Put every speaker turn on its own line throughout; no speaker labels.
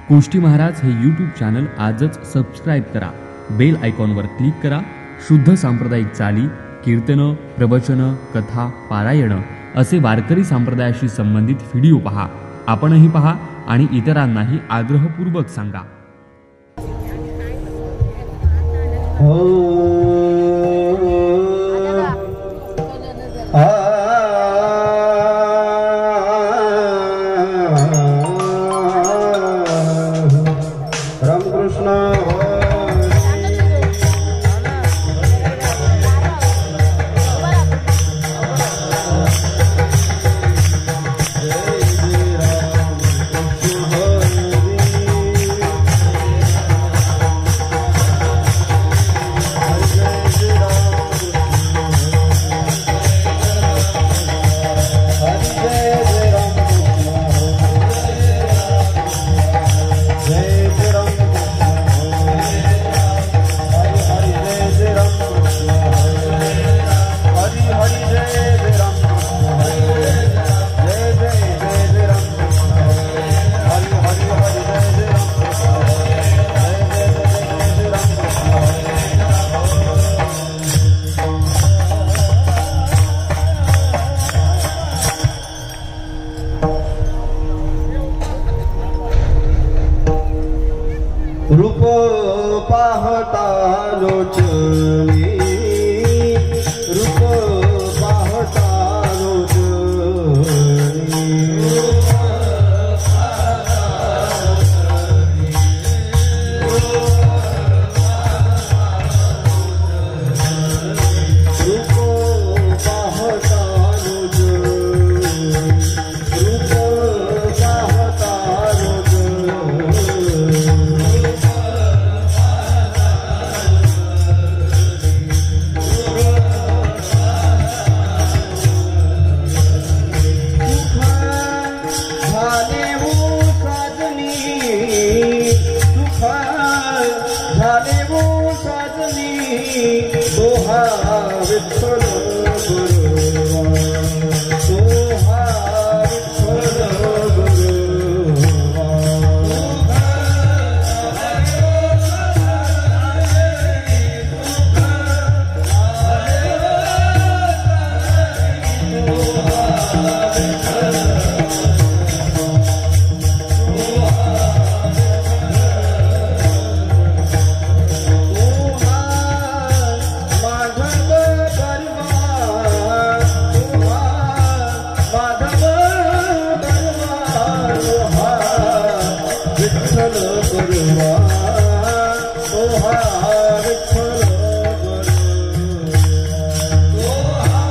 कोष्टी महाराज हे YouTube channel आजच subscribe करा, बेल आयकॉनवर क्लिक करा. शुद्ध सांप्रदायिक चाली, कीर्तनं, प्रवचनं, कथा, पारायणं असे वारकरी संप्रदायाशी संबंधित व्हिडिओ पहा. आपणही पहा आणि इतरांनाही आग्रहपूर्वक सांगा.
रूप पाहता लोचनी, रूप पाहता लोचनी, रूप पाहता लोचनी, रूप पाहता दोहा विठ्ठल गुरुवा, दोहा विठ्ठल गुरुवा.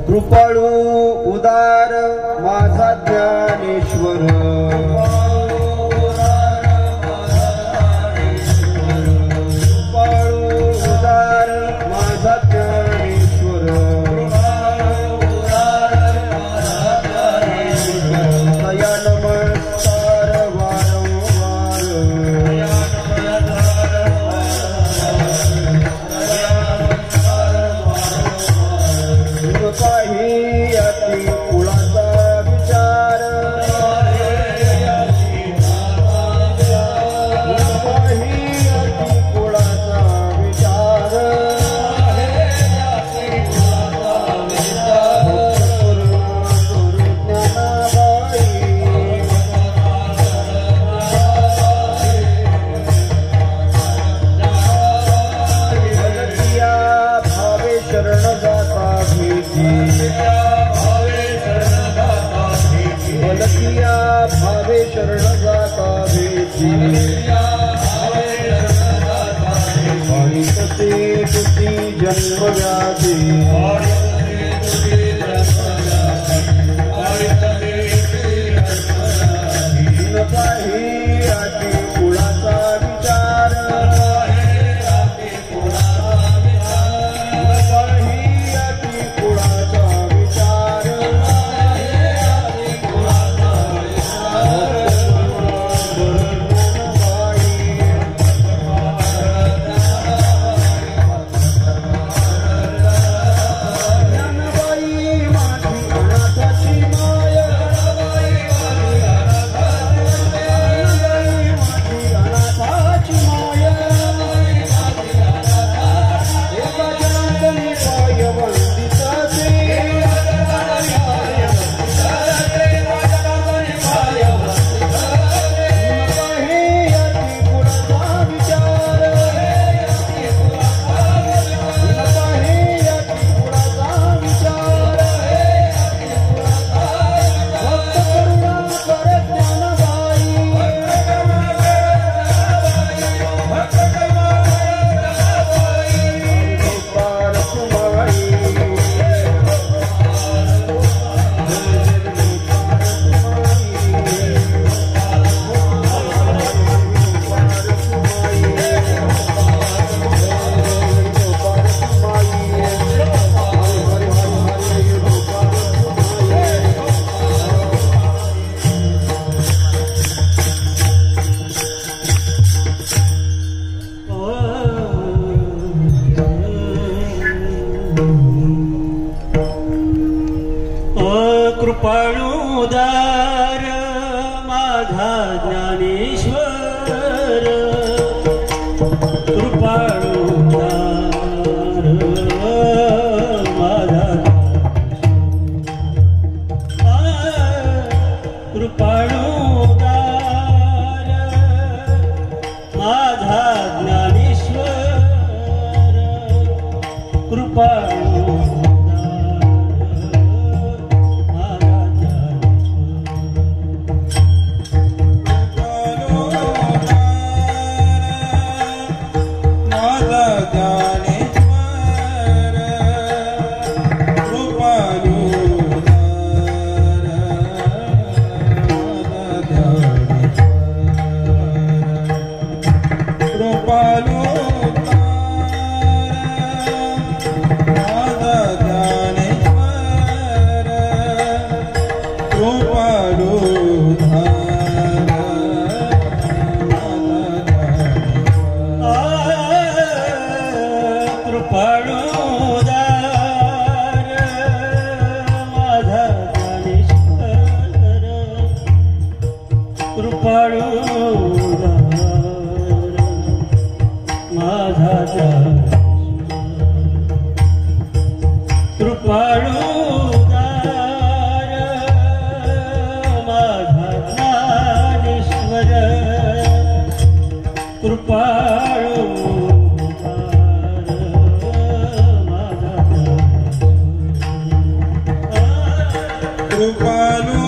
कृपाळू उदार माझा ज्ञानेश्वर कृपाळू उदार माझा ज्ञानेश्वर दया नमस्कार वारंवार काही अति कुळाचा विचार काही अति कुळाचा विचार ज्ञानाबाई भावे शरण जाता बलकिया भावे शरण जाता भेटी आणि तसे तुझी जन्म व्याधी काही अति कुळाचा विचार काही अति कुळाचा विचार
कृपाळूदार माझा ज्ञानेश्वर कृपाळूदार माझा कृपाळूदार माझा ज्ञानेश्वर कृपाळू माझा कृपाळू दार माझा ज्ञानेश्वर कृपाळू दार माझा
कृपालू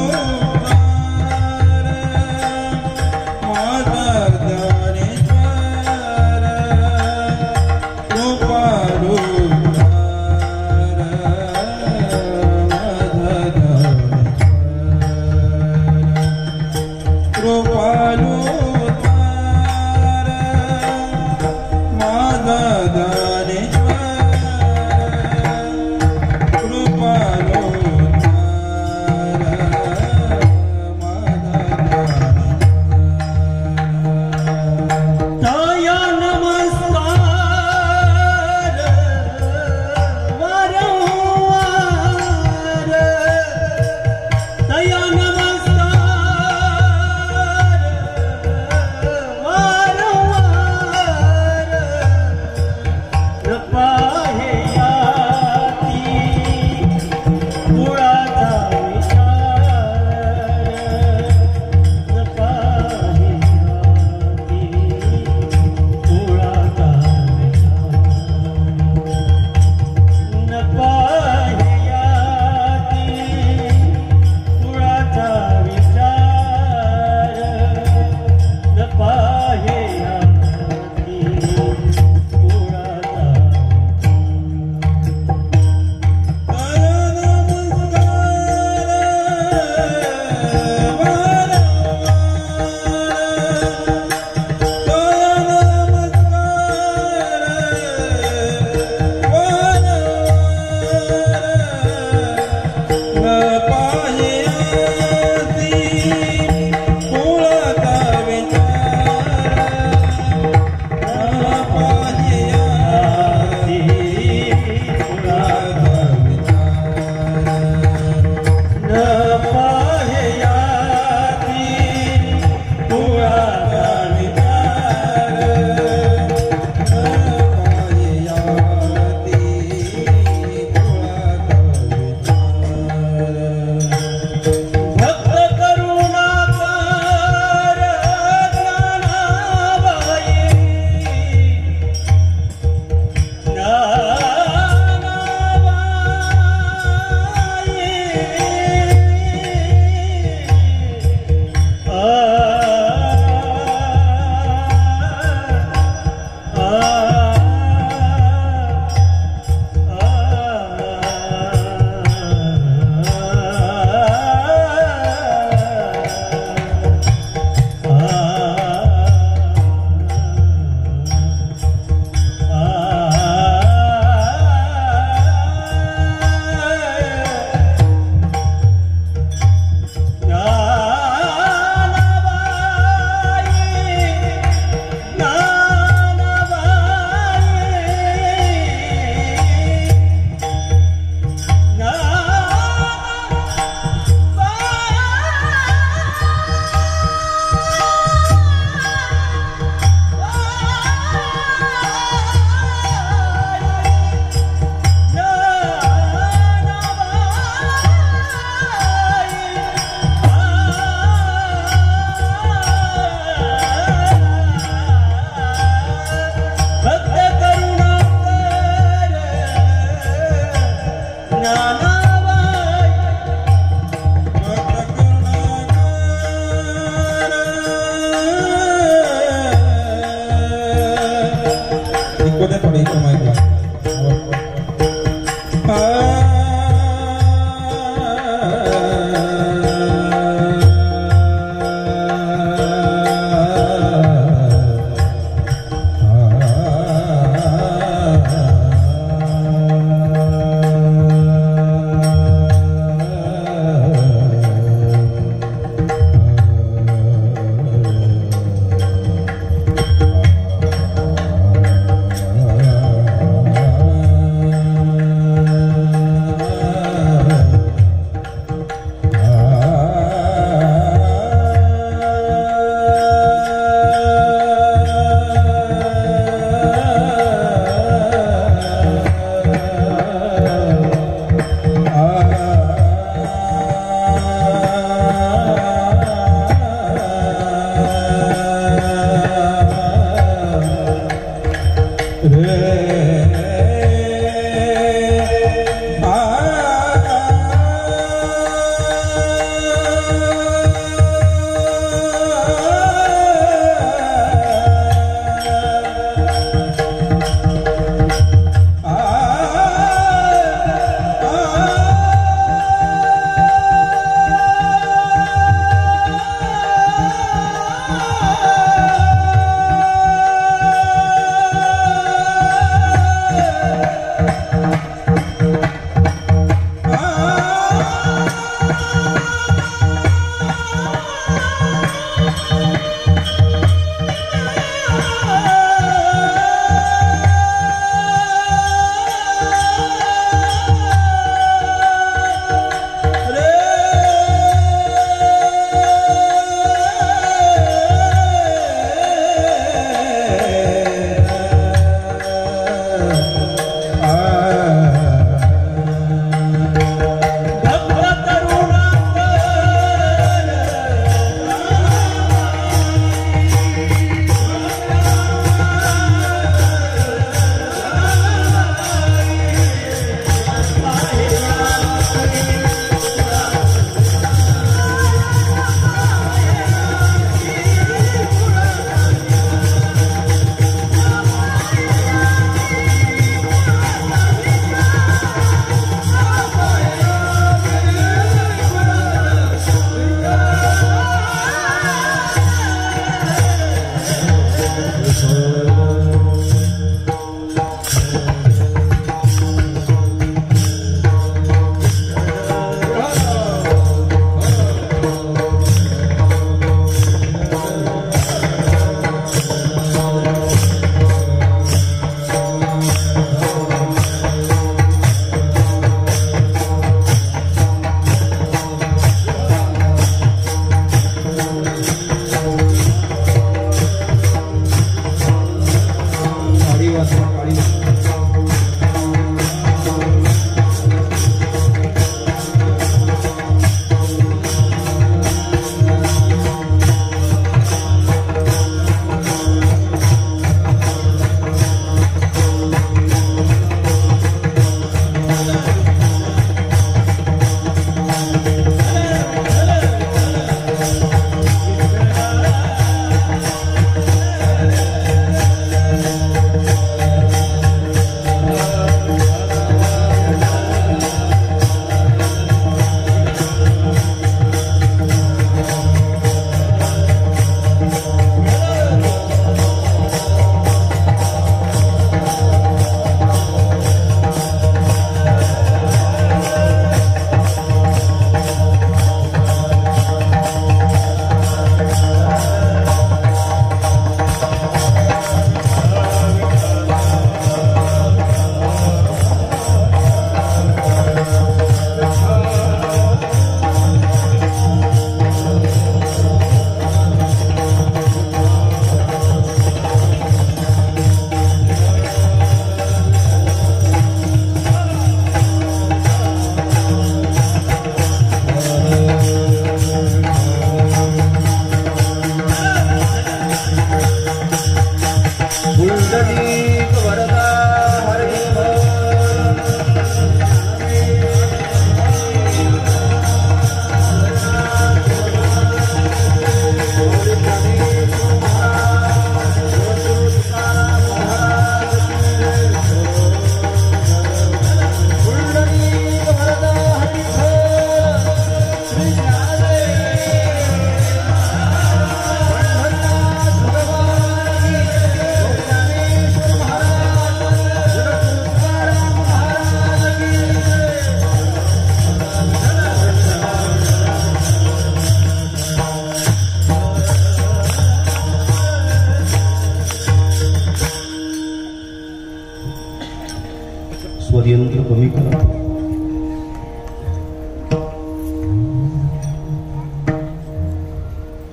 स्वरयंत्र कमी करा.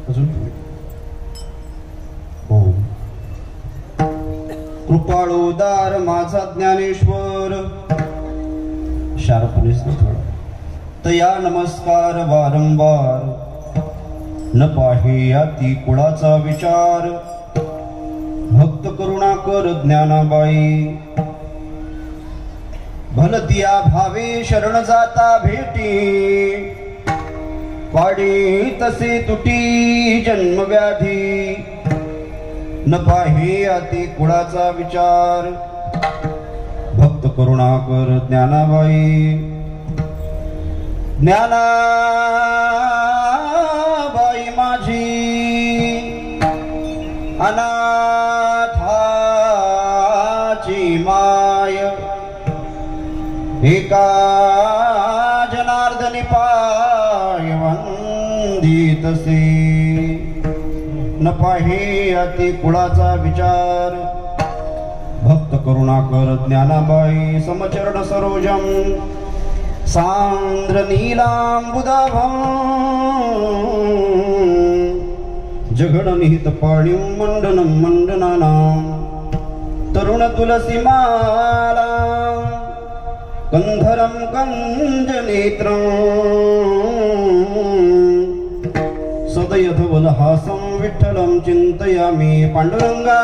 अजून ओम.
कृपाळोदार माझा ज्ञानेश्वर
शार्पनेस थोडा.
तया नमस्कार वारंवार न पाहे अति कुळाचा विचार. भक्त करुणाकर ज्ञानाबाई भलतिया भावे शरण जाता भेटी. पाडी तसे तुटी जन्मव्याधी. न पाहे अति कुळाचा विचार. भक्त करुणाकर ज्ञानाबाई. ज्ञानाबाई माझी अनाथाची माय. एका जनार्दनी पाय वंदितसे. न पाहे अति कुळाचा विचार. भक्त करुणाकर ज्ञानाबाई समचरण सरोजम सांद्र नीलांबुदाभं. जगणनिहित पाणिं मंडनं मंडनानां. तरुण तुलसी माला कंधरं कंजनेत्रं. सदयधवलहासं विठ्ठलं चिन्तयामि पाण्डुरंगा.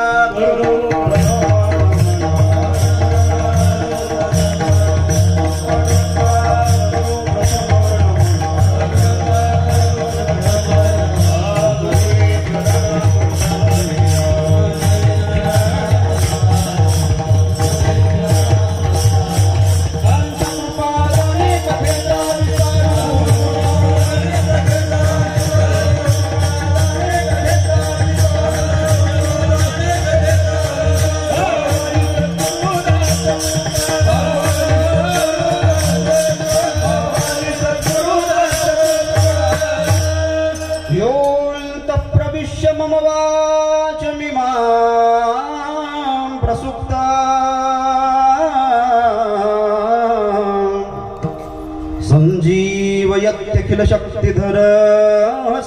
ब्रह्मवाच मिमां प्रसुप्ता संजीवयत्यखिलशक्तिधर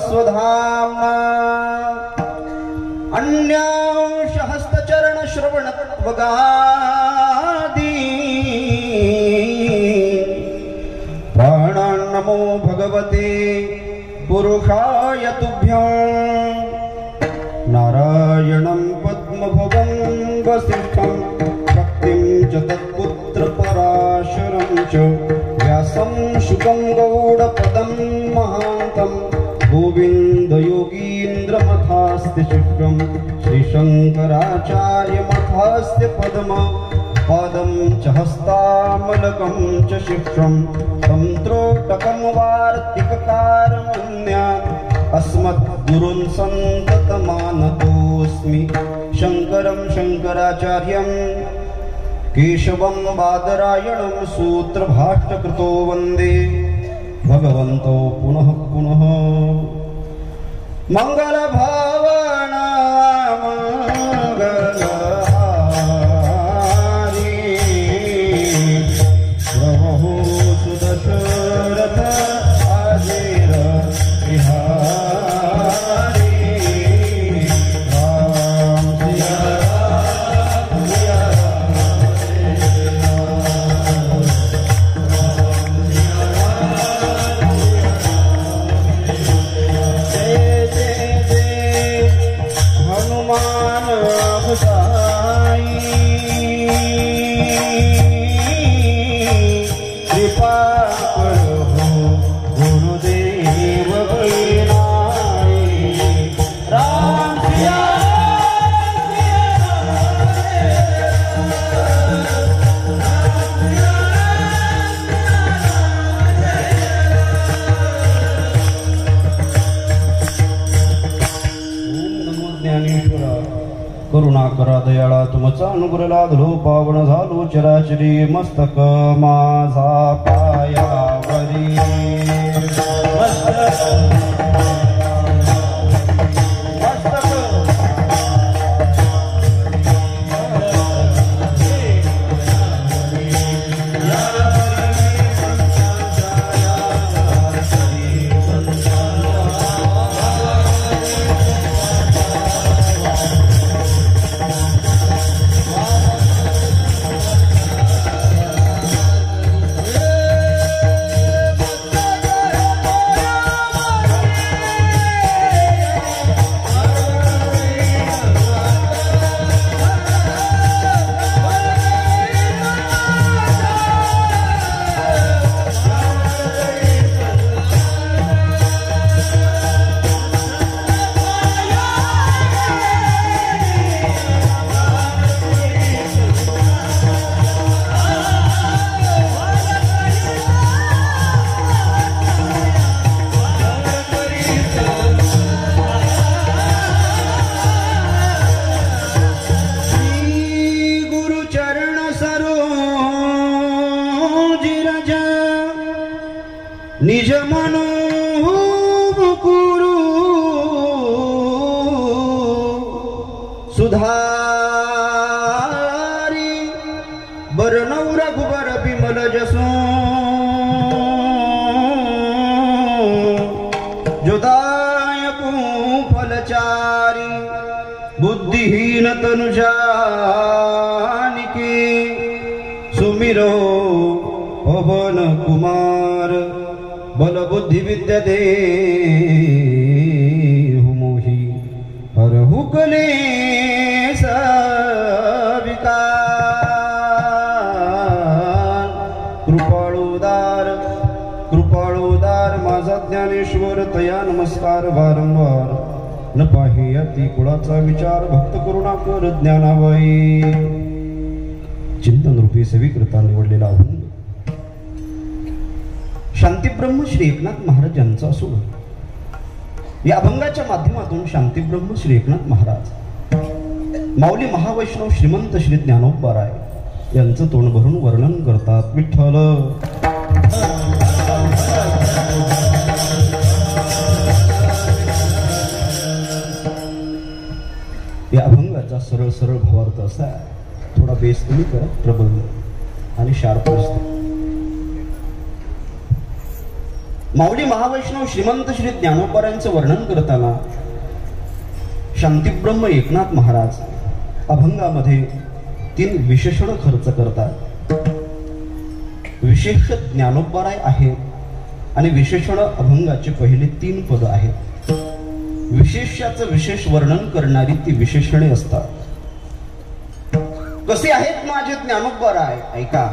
स्वधाम्ना अन्यांशहस्तचरणश्रवणत्वगादी प्राणान्नमो भगवते पुरुषाय तुभ्यं नारायणं पद्मभवं वसिष्ठं शक्तिं च तत्पुत्रपराशरं च व्यासं शुकं गौडपदं महान्तं गोविन्दयोगीन्द्रमथास्ति शिष्यं श्रीशङ्कराचार्यमथास्ति पादं च हस्तामलकं च शिष्यं तन्त्रोटकं वार्तिककारमन्यान् अस्मद्गुरुन् सन्ततमानतोऽस्मि शङ्करं शङ्कराचार्यं केशवं बादरायणं सूत्रभाष्यकृतो वन्दे भगवन्तो पुनः पुनः मङ्गलभावना मङ्गलहारी प्रभो सुदशरथ आजीर बिहारी राम सिया करुणाकरा दयाळा तुमचा अनुग्रह लादलो पावन झालो चराचरी मस्तक माझा पायावरी निज मनो मुकुरु सुधारी बरनौ रघुबर बिमल जसो जोदायकु फलचारी बुद्धिहीन तनु जानिके सुमिरो पवन कुमार बल बुद्धि विद्या दे मोही हर हुकले सविकार कृपाळोदार माझा ज्ञानेश्वर तया नमस्कार वारंवार न पाहे अति कुळाचा विचार भक्त करुणा कर ज्ञानावई चिंतन रूपी सेविकृता निवडलेला अभंग शांतीब्रह्म श्री एकनाथ महाराज यांचा असून या अभंगाच्या माध्यमातून शांतीब्रह्म श्री एकनाथ महाराज माऊली महावैष्णव श्रीमंत श्री ज्ञानोबाराय यांचं तोंड भरून वर्णन करतात. विठ्ठल या अभंगाचा सरळ सरळ भावार्थ असा आहे. थोडा बेस कमी करा, प्रबंध आणि शार्प असते. माऊली महावैष्णव श्रीमंत श्री ज्ञानोबारायांचं वर्णन करताना शांतिब्रह्म एकनाथ महाराज अभंगामध्ये 3 विशेषण खर्च करतात. विशेष ज्ञानोबाराय आहेत आणि विशेषण अभंगाचे पहिले 3 पद आहेत. विशेष्याचं विशेष वर्णन करणारी ती विशेषणे असतात. कसे आहेत माझे ज्ञानोबाराय? ऐका,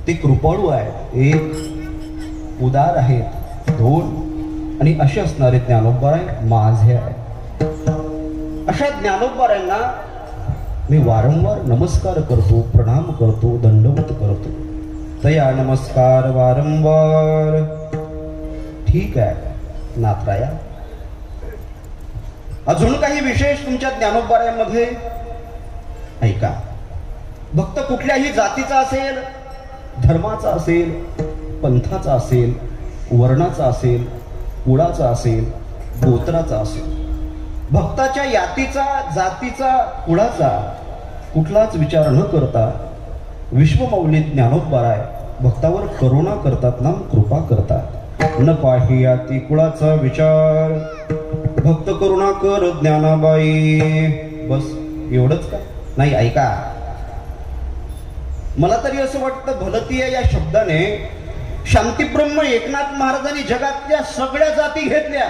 ते कृपाळू आहेत, 1, उदार आहेत 2, आणि असे असणारे ज्ञानोबाराय माझे आहे. अशा ज्ञानोबारायांना मी वारंवार नमस्कार करतो, प्रणाम करतो, दंडवत करतो. तया नमस्कार वारंवार. ठीक आहे नाथराया, अजून काही विशेष तुमच्या ज्ञानोबारायांमध्ये? ऐका, भक्त कुठल्याही जातीचा असेल, धर्माचा असेल, पंथाचा असेल, वर्णाचा असेल, कुळाचा असेल, गोत्राचा असेल, भक्ताच्या यातीचा, जातीचा, कुळाचा कुठलाच विचार न करता विश्वमौली ज्ञानोबाराय भक्तावर करुणा करतात ना, कृपा करतात. न पाही याती कुळाचा विचार, भक्त करुणा कर ज्ञानाबाई. बस एवढंच का? नाही, ऐका, मला तरी असं वाटतं भलतीय या शब्दाने शांतिब्रह्म एकनाथ महाराजांनी जगातल्या सगळ्या जाती घेतल्या,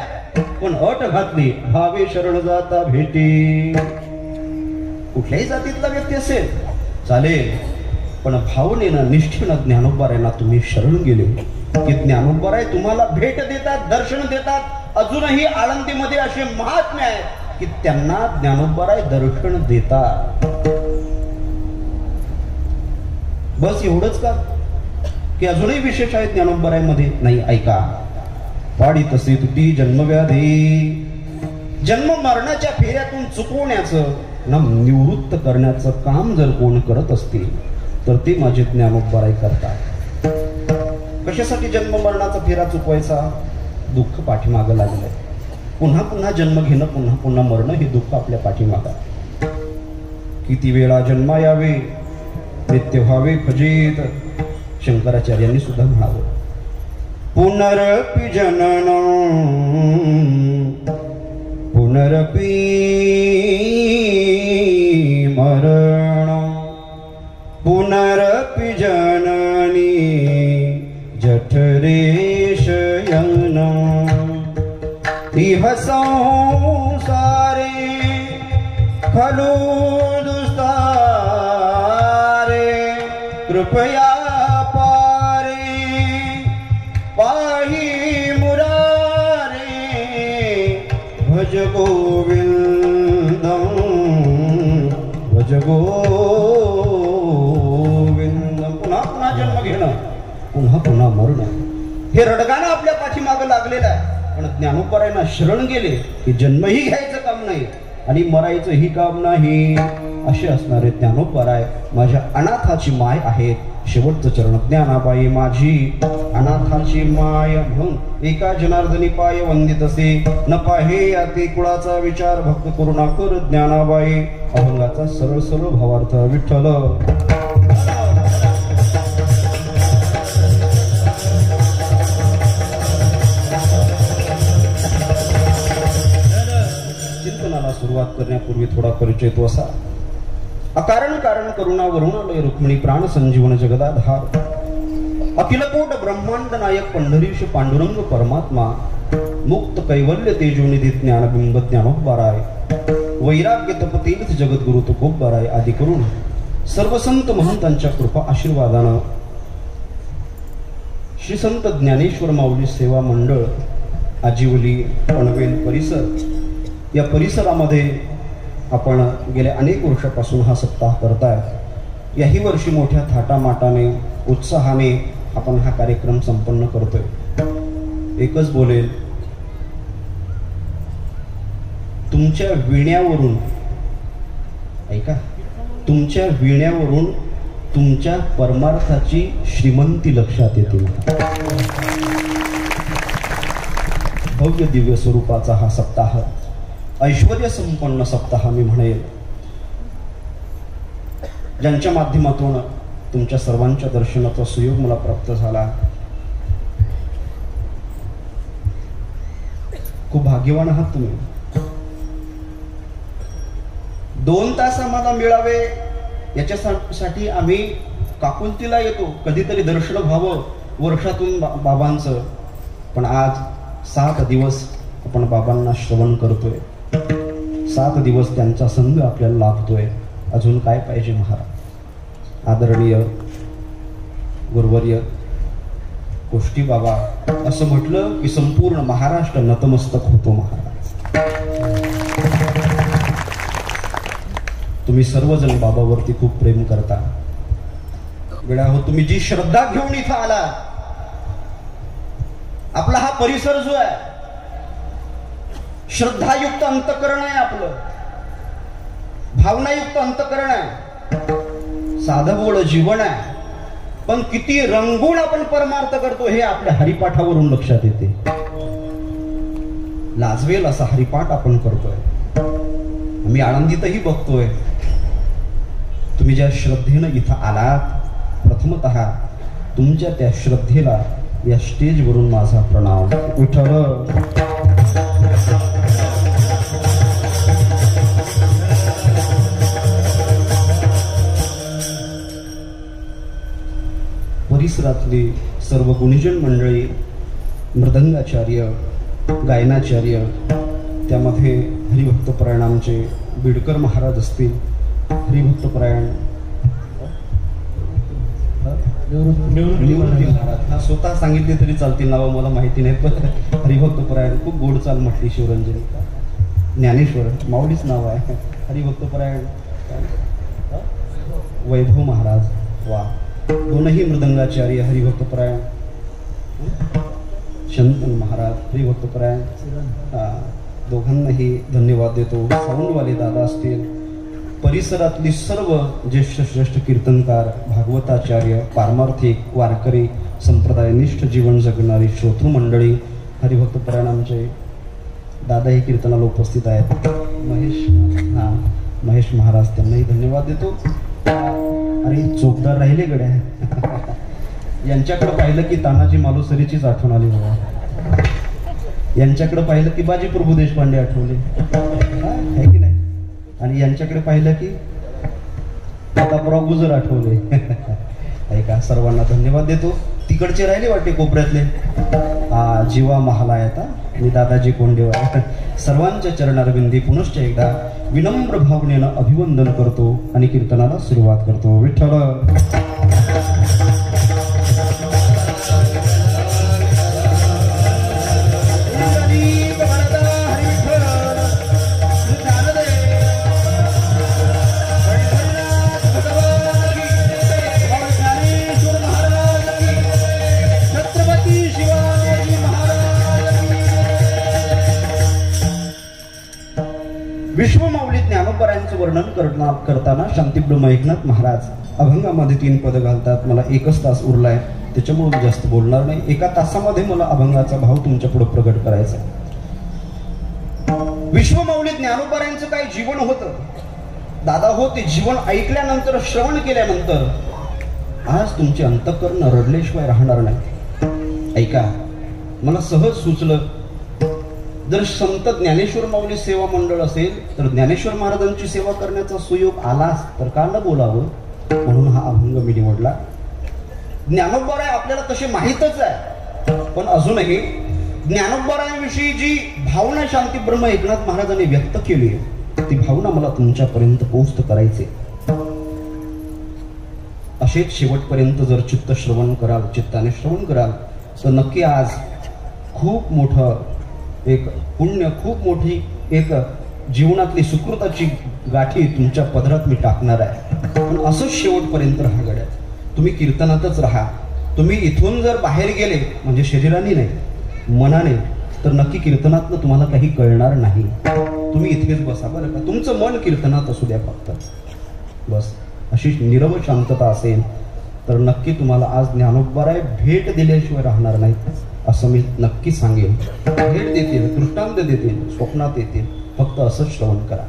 पण अट घातली, भावे शरण जाता भेटी. कुठल्याही जातीतला व्यक्ती असेल चालेल, पण भावनेनं निष्ठेनं ज्ञानोबारायांना तुम्ही शरण गेले की ज्ञानोबाराय तुम्हाला भेट देतात, दर्शन देतात. अजूनही आळंदीमध्ये असे महात्मे आहेत की त्यांना ज्ञानोबाराय दर्शन देतात. बस एवढंच का की अजूनही विशेष आहे ज्ञानोबारायांमध्ये? नाही, ऐका, पाडी तसे तुटी जन्मव्याधी, जन्म मरणाच्या फेऱ्यातून चुकवण्याचं ना निवृत्त करण्याचं काम जर कोण करत असतील तर ते माझे ज्ञानोबाराय करतात. कशासाठी जन्म मरणाचा फेरा चुकवायचा? दुःख पाठीमागं लागलंय. पुन्हा पुन्हा जन्म घेणं, पुन्हा पुन्हा मरणं, हे दुःख आपल्या पाठीमागं. किती वेळा जन्मा यावे, नित्य व्हावे फजित. शंकराचार्यांनी सुद्धा म्हणावं, पुनरपि जननं पुनरपि मरणं पुनरपि जननी जठरे शयनं. इह संसारे खलु दुस्तारे कृपया भज गोविंदम भज गोविंदम. पुन्हा पुन्हा जन्म घेणं, पुन्हा पुन्हा मरणं, हे रडगाणं आपल्या पाठीमागं लागलेलं आहे. पण ज्ञानोबारायांना शरण गेले की जन्मही घ्यायचं काम नाही आणि मरायचंही काम नाही. असे असणारे ज्ञानोबाराय माझ्या अनाथाची माय आहेत. शेवटचं चरण, ज्ञानाबाई माझी अनाथाची माय, म्हणून एका जनार्दनी पाय वंदित असे. न पाहे याती कुळाचा विचार, भक्त करुणा कर ज्ञानाबाई. अभंगाचा सरळ सरळ भावार्थ. विठ्ठल चिंतनाला सुरुवात करण्यापूर्वी थोडा परिचय तो असा. अकारण कारण करुणा वरुणालय रुक्मिणी प्राण संजीवन जगदाधार. अखिलकोट ब्रह्मांड नायक पंढरीश पांडुरंग परमात्मा. मुक्त कैवल्य तेजोनिधी ज्ञानबिंब ज्ञानोबाराय. वैराग्य तपतीर्थ जगद्गुरु तुकोबाराय आदी करून सर्व संत महंतांच्या कृपा आशीर्वादानं श्री संत ज्ञानेश्वर माऊली सेवा मंडळ आजिवली पनवेल परिसर, या परिसरामध्ये आपण गेल्या अनेक वर्षापासून हा सप्ताह करताय. याही वर्षी मोठ्या थाटामाटाने उत्साहाने आपण हा कार्यक्रम संपन्न करतोय. एकच बोलेल, तुमच्या विण्यावरून, ऐका, तुमच्या विण्यावरून तुमच्या परमार्थाची श्रीमंती लक्षात येते. भव्य दिव्य स्वरूपाचा हा सप्ताह ऐश्वर्य संपन्न सप्ताह मी म्हणेल, ज्यांच्या माध्यमातून तुमच्या सर्वांच्या दर्शनाचा सुयोग मला प्राप्त झाला. खूप भाग्यवान आहात तुम्ही. 2 तास आम्हाला मिळावे याच्यासाठी आम्ही काकुलतीला येतो, कधीतरी दर्शन व्हावं वर्षातून बाबांचं. पण आज 7 दिवस आपण बाबांना श्रवण करतोय, 7 दिवस त्यांचा संग आपल्याला लाभतोय. अजून काय पाहिजे महाराज. आदरणीय गुरुवर्य गोष्टी बाबा असं म्हटलं की संपूर्ण महाराष्ट्र नतमस्तक होतो. महाराज तुम्ही सर्वजण बाबावरती खूप प्रेम करता. वेळा हो, तुम्ही जी श्रद्धा घेऊन इथं आला, आपला हा परिसर जो आहे श्रद्धायुक्त अंतकरण आहे, आपलं भावनायुक्त अंतकरण आहे, साधं जीवन आहे. पण किती रंगून आपण परमार्थ करतो हे आपल्या हरिपाठावरून लक्षात येते. लाजवेल असा हरिपाठ आपण करतोय. आम्ही आनंदीतही बघतोय. तुम्ही ज्या श्रद्धेनं इथं आलात, प्रथमतः तुमच्या त्या श्रद्धेला या स्टेजवरून माझा प्रणाम. विठ्ठल परिसरातली सर्व गुणीजन मंडळी, मृदंगाचार्य, गायनाचार्य, त्यामध्ये हरिभक्तपरायण आमचे बिडकर महाराज असतील, हरिभक्तपरायण निवृत्ती महाराज, हा स्वतः सांगितले तरी चालतील, नावं मला माहिती नाही, पण हरिभक्तपरायण खूप गोड चाल म्हटली शिवरंजनी. ज्ञानेश्वर माऊलीच नाव आहे. हरिभक्तपरायण वैभव महाराज, वा. दोनही मृदंगाचार्य हरिभक्तपरायण, शंतन महाराज हरिभक्तपरायण, दोघांनाही धन्यवाद देतो. साऊंडवाले दादा असतील, परिसरातली सर्व ज्येष्ठ श्रेष्ठ कीर्तनकार, भागवताचार्य, पारमार्थिक, वारकरी, संप्रदायनिष्ठ जीवन जगणारी श्रोतृ मंडळी, हरिभक्तपरायण आमचे दादा हे कीर्तनाला उपस्थित आहेत. महेश महाराज, त्यांनाही धन्यवाद देतो. अरे चोपदार राहिले गड्या. यांच्याकडे पाहिलं की तानाजी मालुसरीचीच आठवण आली बघा. यांच्याकडे पाहिलं की बाजी प्रभू देशपांडे आठवले, आहे की नाही. आणि यांच्याकडे पाहिलं की प्रतापराव गुजर आठवले. ऐका, सर्वांना धन्यवाद देतो. तिकडचे राहिले वाटते कोपऱ्यातले, जीवा महाला येता आणि दादाजी कोंडेवार, सर्वांच्या चरणारविंदी पुनश्च एकदा विनम्र भावनेनं अभिवंदन करतो आणि कीर्तनाला सुरुवात करतो. विठ्ठल विश्वमाऊली ज्ञानोबरायांचं वर्णन करताना शांतीब्रह्म एकनाथ महाराज अभंगामध्ये 3 पद घालतात. मला 1च तास उरलाय, त्याच्यामुळे मी जास्त बोलणार नाही. 1 तासामध्ये मला अभंगाचा भाव तुमच्या पुढे प्रगट करायचा. विश्वमाऊली ज्ञानोबरायांचं काय जीवन होतं दादा हो. ते जीवन ऐकल्यानंतर, श्रवण केल्यानंतर आज तुमचे अंतःकरण रडल्याशिवाय राहणार नाही. ऐका, मला सहज सुचलं, जर संत ज्ञानेश्वर माऊली सेवा मंडळ असेल तर ज्ञानेश्वर महाराजांची सेवा करण्याचा सुयोग आलाच तर का न बोलावं, म्हणून हा अभंग मी निवडला. ज्ञानोबराय आपल्याला तसे माहीतच आहे, पण अजूनही ज्ञानोबरायांविषयी जी भावना शांतीब्रह्म एकनाथ महाराजांनी व्यक्त केली ती भावना मला तुमच्यापर्यंत पोहोच करायचे. असेच शेवटपर्यंत जर चित्त श्रवण कराल, चित्ताने श्रवण कराल तर नक्की आज खूप मोठं एक पुण्य, खूप मोठी एक जीवनातली सुकृताची गाठी तुमच्या पदरात मी टाकणार आहे. पण असंच शेवटपर्यंत राहा गड्या. तुम्ही कीर्तनातच राहा. तुम्ही इथून जर बाहेर गेले म्हणजे शरीराने नाही, मनाने, तर नक्की कीर्तनातनं तुम्हाला काही कळणार नाही. तुम्ही इथेच बसा बरं का. तुमचं मन कीर्तनात असू द्या फक्त, बस. अशी निरव शांतता असेल तर नक्की तुम्हाला आज ज्ञानोबराय भेट दिल्याशिवाय राहणार नाही असं मी नक्की सांगेन. भेट देतील, दृष्टांत देतील, स्वप्नात येतील, फक्त असं श्रवण करा.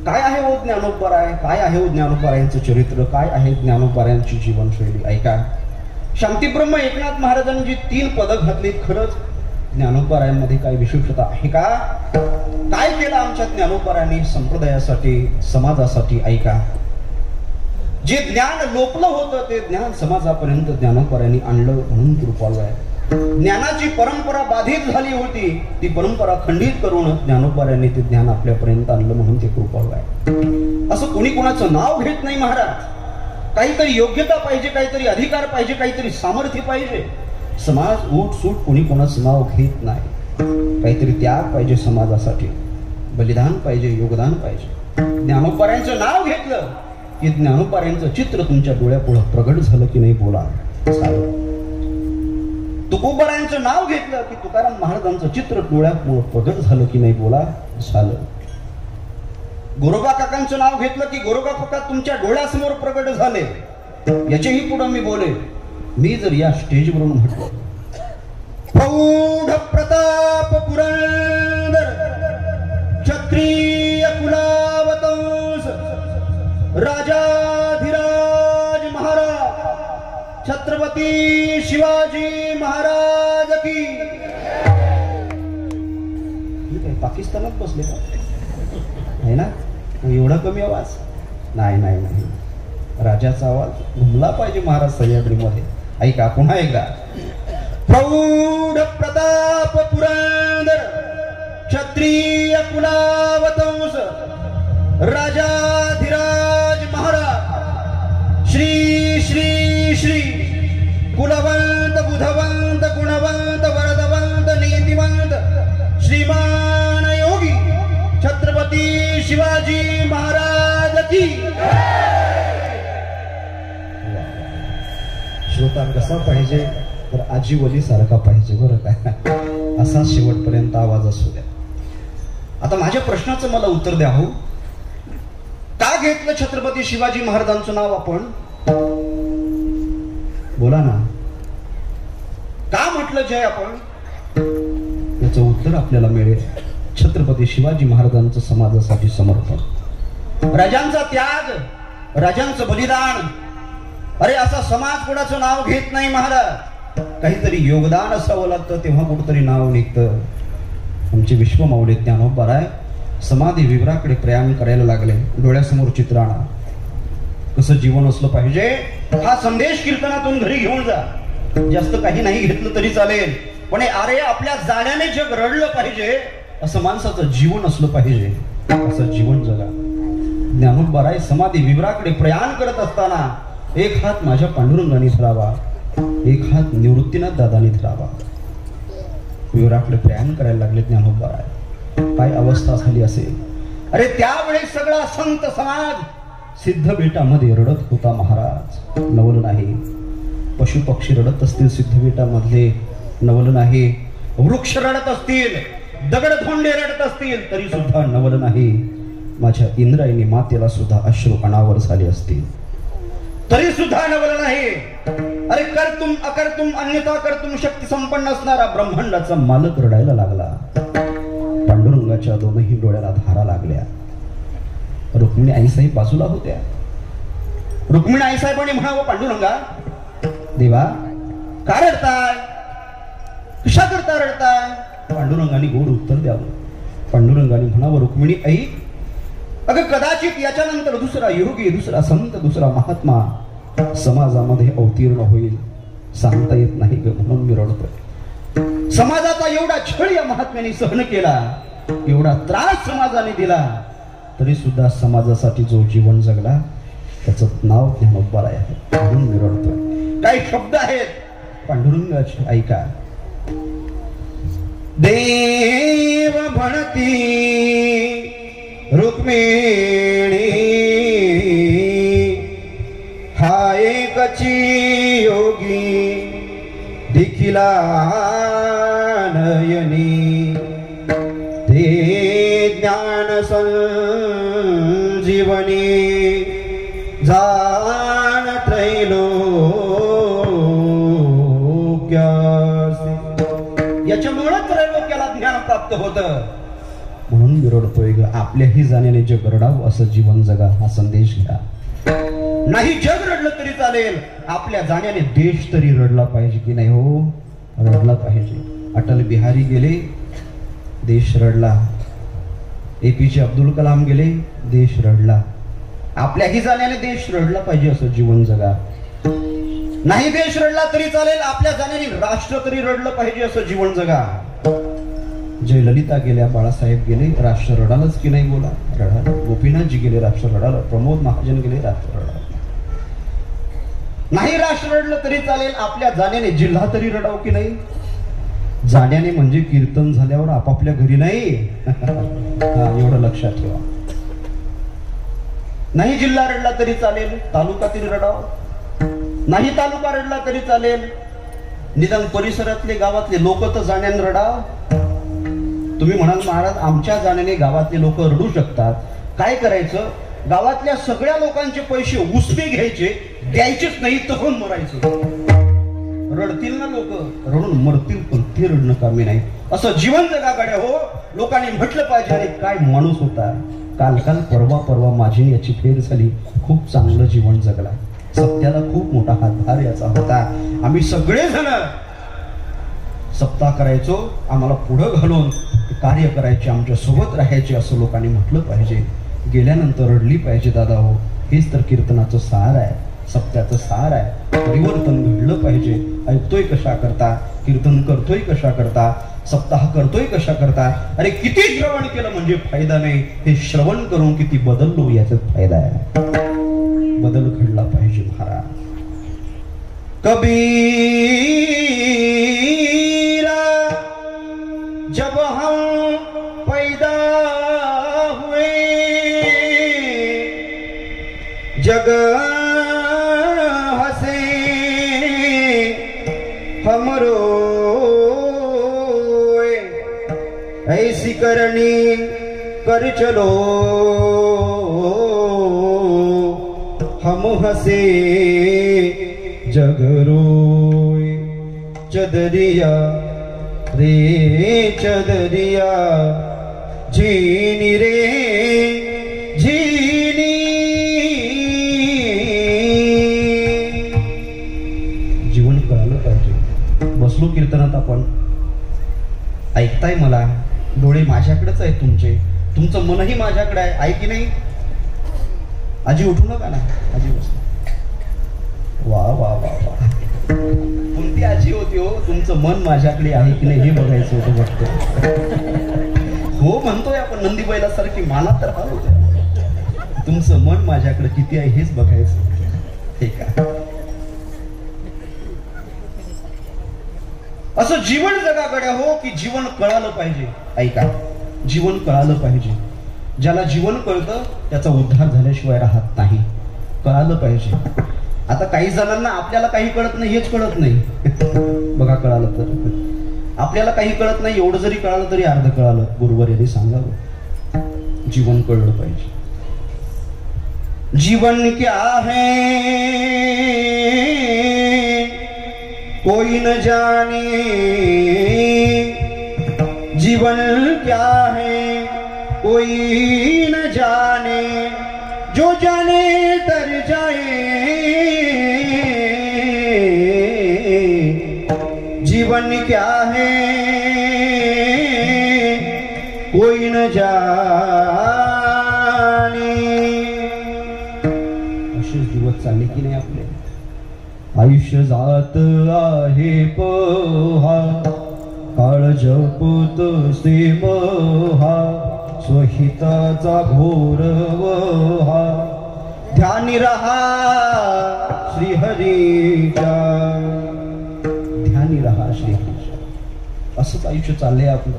काय आहे हो ज्ञानोबराय, काय आहे हो ज्ञानोबरायांचं चरित्र, काय आहे ज्ञानोबरायांची जीवनशैली ऐका. शांतीब्रह्म एकनाथ महाराजांनी 3 पदं घातली, खरंच ज्ञानोबरायांमध्ये काय विशेषता आहे का? काय केलं आमच्या ज्ञानोबरायांनी संप्रदायासाठी, समाजासाठी ऐका. जे ज्ञान लोपलं होतं ते ज्ञान समाजापर्यंत ज्ञानोबरायांनी आणलं म्हणून कृपाळू आहे. ज्ञानाची परंपरा बाधित झाली होती, ती परंपरा खंडित करून ज्ञानोबरायांनी ते ज्ञान आपल्यापर्यंत आणलं म्हणून ते कृपाळू आहे. असं कोणी कोणाचं नाव घेत नाही महाराज. काहीतरी योग्यता पाहिजे, काहीतरी अधिकार पाहिजे, काहीतरी सामर्थ्य पाहिजे. समाज उठ सूट कोणी कोणाचं नाव घेत नाही. काहीतरी त्याग पाहिजे समाजासाठी, बलिदान पाहिजे, योगदान पाहिजे. ज्ञानोबरायांचं नाव घेतलं की ज्ञानोबरायांचं चित्र तुमच्या डोळ्यापुढं प्रगट झालं की नाही बोला झालं. तुकोबरायांचं नाव घेतलं की तुकाराम महाराजांचं चित्र डोळ्यापुढं प्रगट झालं की नाही बोला झालं. गोरोबा काकांचं नाव घेतलं की गोरोबा काका तुमच्या डोळ्यासमोर प्रगट झाले. याच्याही पुढे मी बोले. मी जर या स्टेजवरून म्हटलं प्रौढ प्रताप पुरंदर क्षत्रिय कुलावतंस राजाधिराज महाराज छत्रपती शिवाजी महाराज की. पाकिस्तानात बसले का आहे ना? एवढा कमी आवाज नाही नाही नाही. राजाचा आवाज घुमला पाहिजे महाराज सह्याद्रीमध्ये. ऐका पुन्हा एकदा. प्रौढ प्रताप पुरंदर क्षत्रिय कुलावतंस राजाधिराज महाराज श्री श्री श्री कुलवंत बुधवंत गुणवंत वरदवंत नीतिवंत श्रीमान योगी छत्रपती शिवाजी महाराज की. श्रोता कसा पाहिजे तर आजीवली सारखा पाहिजे बरं का. असा शेवटपर्यंत आवाज असू द्या. आता माझ्या प्रश्नाचं मला उत्तर द्या हो. का घेतलं छत्रपती शिवाजी महाराजांचं नाव आपण? बोला ना. का म्हटलं जय आपण? याचं उत्तर आपल्याला मिळेल. छत्रपती शिवाजी महाराजांचं समाजासाठी समर्पण, राजांचा त्याग, राजांचं बलिदान. अरे असा समाज कोणाचं नाव घेत नाही महाराज. काहीतरी योगदान असावं लागतं तेव्हा कुठतरी नाव निघतं. आमचे विश्वमाऊली ज्ञानोबराय समाधी विवराकडे प्रयाण करायला लागले. डोळ्यासमोर चित्र आणा. कसं जीवन असलं पाहिजे हा संदेश कीर्तनातून घरी घेऊन जा. जास्त काही नाही घेतलं तरी चालेल, पण अरे आपल्या जाण्याने जग रडलं पाहिजे असं माणसाचं जीवन असलं पाहिजे. असं जीवन जगा. ज्ञानोबराय समाधी विवराकडे प्रयाण करत असताना एक हात माझ्या पांडुरंगाने धरावा, एक हात निवृत्तीनाथ दादानी धरावा. विवराकडे प्रयाण करायला लागले ज्ञानोबराय. काय अवस्था झाली असेल. अरे त्यावेळेस सगळा संत समाज सिद्ध बेटामध्ये रडत होता महाराज. नवल नाही. पशु पक्षी रडत असतील सिद्ध बेटामधले, नवल नाही. वृक्ष रडत असतील, दगडधोंडे रडत असतील तरी सुद्धा नवल नाही. माझ्या इंद्रायणी मातेला सुद्धा अश्रू अनावर झाले असतील तरी सुद्धा नवल नाही. अरे करतुम अकर्तुम अन्यथा करतुम शक्ती संपन्न असणारा ब्रह्मांडाचा मालक रडायला लागला. पांडुरंगाच्या दोनही डोळ्याला धारा लागल्या. रुक्मिणी आईसाहेब बाजूला होत्या. रुक्मिणी आईसाहेबांनी म्हणावं पांडुरंगा देवा का रडताय, कशा करता रडताय? पांडुरंगाने गोड उत्तर द्यावं. पांडुरंगाने म्हणावं रुक्मिणी आई अगं कदाचित याच्यानंतर दुसरा योगी, दुसरा संत, दुसरा महात्मा समाजामध्ये अवतीर्ण होईल, सांगता येत नाही ग म्हणून मी रडतोय. समाजाचा एवढा छळ या महात्म्याने सहन केला, एवढा त्रास समाजाने दिला, तरी सुद्धा समाजासाठी जो जीवन जगला त्याचं नाव ज्ञानोबराय आहे म्हणून मी रडतोय. काही शब्द आहेत पांडुरंगाचे ऐका. देव म्हणती रुक्मिणी हा एकची योगी दिखिला नयनी ते ज्ञान संजीवनी जाण त्रैलोक्यासी. याच्यामुळे त्रैलोक्याला ज्ञान प्राप्त होतं. म्हणून मी रडतोय ग. आपल्याही जाण्याने जग रडावं असं जीवन जगा, हा संदेश घ्या. नाही जग रडलं तरी चालेल, आपल्या जाण्याने देश तरी रडला पाहिजे की नाही हो? रडला पाहिजे. अटल बिहारी गेले, देश रडला. APJ अब्दुल कलाम गेले, देश रडला. आपल्याही जाण्याने देश रडला पाहिजे असं जीवन जगा. नाही देश रडला तरी चालेल, आपल्या जाण्याने राष्ट्र तरी रडलं पाहिजे असं जीवन जगा. जयललिता गेल्या, बाळासाहेब गेले, राष्ट्र रडालच की नाही? बोला, रडालं. गोपीनाथजी गेले, राष्ट्र रडालं. प्रमोद महाजन गेले, राष्ट्र रडालं. नाही राष्ट्र रडलं तरी चालेल, आपल्या जाण्याने जिल्हा तरी रडाव की नाही? जाण्याने म्हणजे कीर्तन झाल्यावर आपापल्या घरी नाही. एवढं लक्षात ठेवा. नाही जिल्हा रडला तरी चालेल, तालुका तरी रडाव. नाही तालुका रडला तरी चालेल, निदान परिसरातले गावातले लोक तर जाण्याने रडाव. तुम्ही म्हणाल महाराज आमच्या जाण्याने गावातले लोक रडू शकतात, काय करायचं? गावातल्या सगळ्या लोकांचे पैसे उसने घ्यायचे, द्यायचेच नाही तर मरायचं. रडतील ना लोक, रडून मरतील, पण ते रडणं कामी नाही. असं जीवन जगा गड्या हो. लोकांनी म्हटलं पाहिजे अरे काय माणूस होता. काल परवा माझी याची फेर झाली, खूप चांगलं जीवन जगला. सत्याला खूप मोठा हातभार याचा होता. आम्ही सगळेजण सप्ताह करायचो, आम्हाला पुढं घालून कार्य करायचे, आमच्या सोबत राहायचे असं लोकांनी म्हटलं पाहिजे. गेल्यानंतर रडली पाहिजे दादा हो. हेच तर कीर्तनाचं सार आहे, सत्याचं सार आहे. परिवर्तन घडलं पाहिजे. ऐकतोय कशा करता, कीर्तन करतोय कशा करता, सप्ताह करतोय कशा करता. अरे किती श्रवण केलं म्हणजे फायदा नाही, हे श्रवण करून किती बदललो याचाच फायदा आहे. बदल घडला पाहिजे महाराज. कबीरा जब हम पैदा हुए जग हसे हम रोए, ऐसी करनी कर चलो हम हसे जग रोए. चदरिया रे चदरिया झीनी रे झीनी. जीवन कळालं पाहिजे. बसलो कीर्तनात आपण, ऐकताय मला, डोळे माझ्याकडेच आहेत तुमचे, तुमचं मनही माझ्याकडे आहे, आहे की नाही? आजी उठू नका ना, आजी बस. वा वा वा वा, कोणती आजी होती हो? तुमचं मन माझ्याकडे आहे की नाही हे बघायचं होतं. बघतो हो म्हणतोय आपण नंदीबाईला सारखी, मला तर हाल होत. तुमचं मन माझ्याकडे किती आहे हेच बघायचं. ठीक आहे. असं जीवन जगा गड्या हो, की जीवन कळालं पाहिजे. ऐका, जीवन कळालं पाहिजे. ज्याला जीवन कळतं त्याचा उद्धार झाल्याशिवाय राहत नाही. कळालं पाहिजे. आता काही जणांना आपल्याला काही कळत नाही हेच कळत नाही. बघा, कळालं तर आपल्याला काही कळत नाही, एवढं जरी कळालं तरी अर्ध कळालं. गुरुवर यांनी सांगावं, जीवन कळलं पाहिजे. जीवन क्या है कोई न जाने, जीवन क्या है कोई न जाने, जो जाने तर जाए, जीवन क्या है कोई न जाने. असेच दिवस चालले की नाही आपले? आयुष्य जात आहे पहा, काळ जपत से महा, स्वहिताचा घोर वहा, ध्यानी रहा श्रीहरीच्या, ध्यानी रहा श्रीहरीच्या. असंच आयुष्य चाललंय आपलं.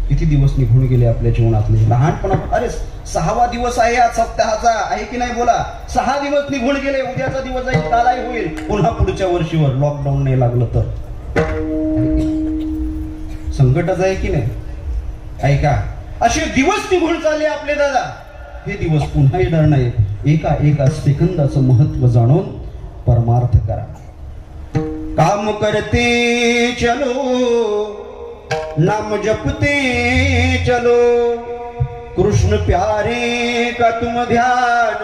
किती दिवस निघून गेले आपल्या जीवनातले. लहानपणा, अरे 6वा दिवस आहे आज सप्ताहाचा, आहे की नाही? बोला, 6 दिवस निघून गेले. उद्याचा दिवस आहे, कालही होईल, पुन्हा पुढच्या वर्षीवर लॉकडाऊन नाही लागलं तर संकटच आहे की नाही? ऐका, असे दिवस निघून चालले आपले दादा. हे दिवस पुन्हा येणार नाही. एका एका सेकंदाचं महत्व जाणून परमार्थ करा. काम करते चलो नाम जपते चलो, कृष्ण प्यारे का तुम ध्यान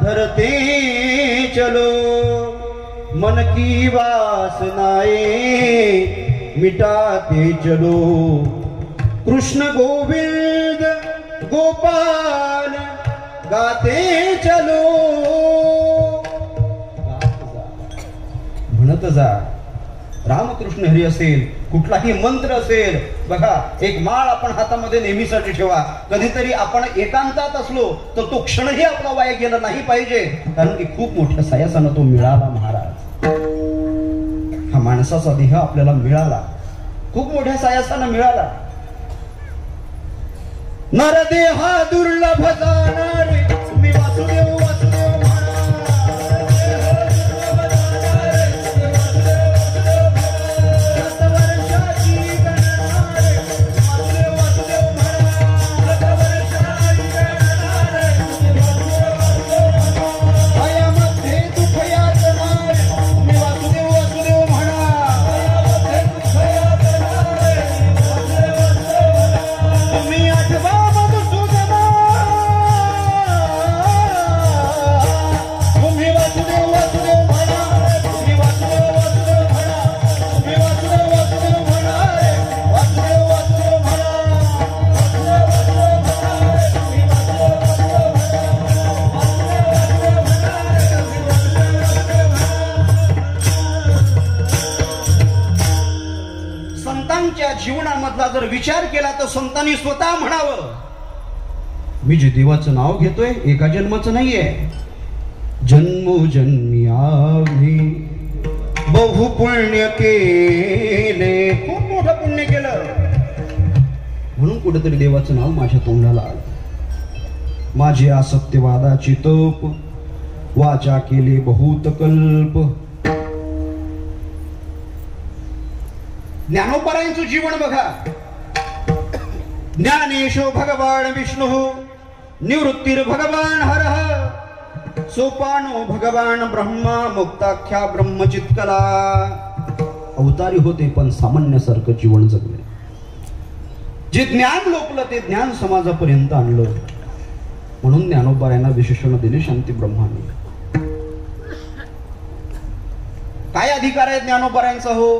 धरते चलो, मन की वासनाएं मिटाते चलो, कृष्ण गोविंद गोपाल गाते चलो. म्हणत जा. रामकृष्ण हरी असेल, कुठलाही मंत्र असेल, बघा एक माळ आपण हातामध्ये नेहमीसाठी ठेवा. कधीतरी आपण एकांतात असलो तर तो क्षणही आपला वाया गेला नाही पाहिजे, कारण की खूप मोठ्या सायासानं तो मिळाला महाराज. हा माणसाचा देह आपल्याला मिळाला, खूप मोठ्या सायासानं मिळाला. नरदेहा दुर्लभ जाणारे मी वासुदेव वासुदेव जीवनामधला जर विचार केला तर संतांनी स्वतः म्हणावं, मी जे देवाचं नाव घेतोय एका जन्माचं नाहीये, जन्मोजन्मी आम्ही बहु पुण्य केले, खूप मोठं पुण्य केलं, म्हणून कुठेतरी देवाचं नाव माझ्या तोंडाला आलं. माझी असत्यवादाची तप वाचा केले बहुत कल्प. ज्ञानोबरायांचं जीवन बघा. ज्ञानेशो भगवान विष्णु, निवृत्तीर भगवान हरः, सोपानो भगवान ब्रह्मा, मुक्ताख्या ब्रह्मचित्कला. अवतारी होते पण सामान्यासारखं जीवन जगले. जे ज्ञान लोकलं ते ज्ञान समाजापर्यंत आणलं, म्हणून ज्ञानोबरायांना विशेषण दिले शांती ब्रह्माने. काय अधिकार आहे ज्ञानोबरायांचा हो?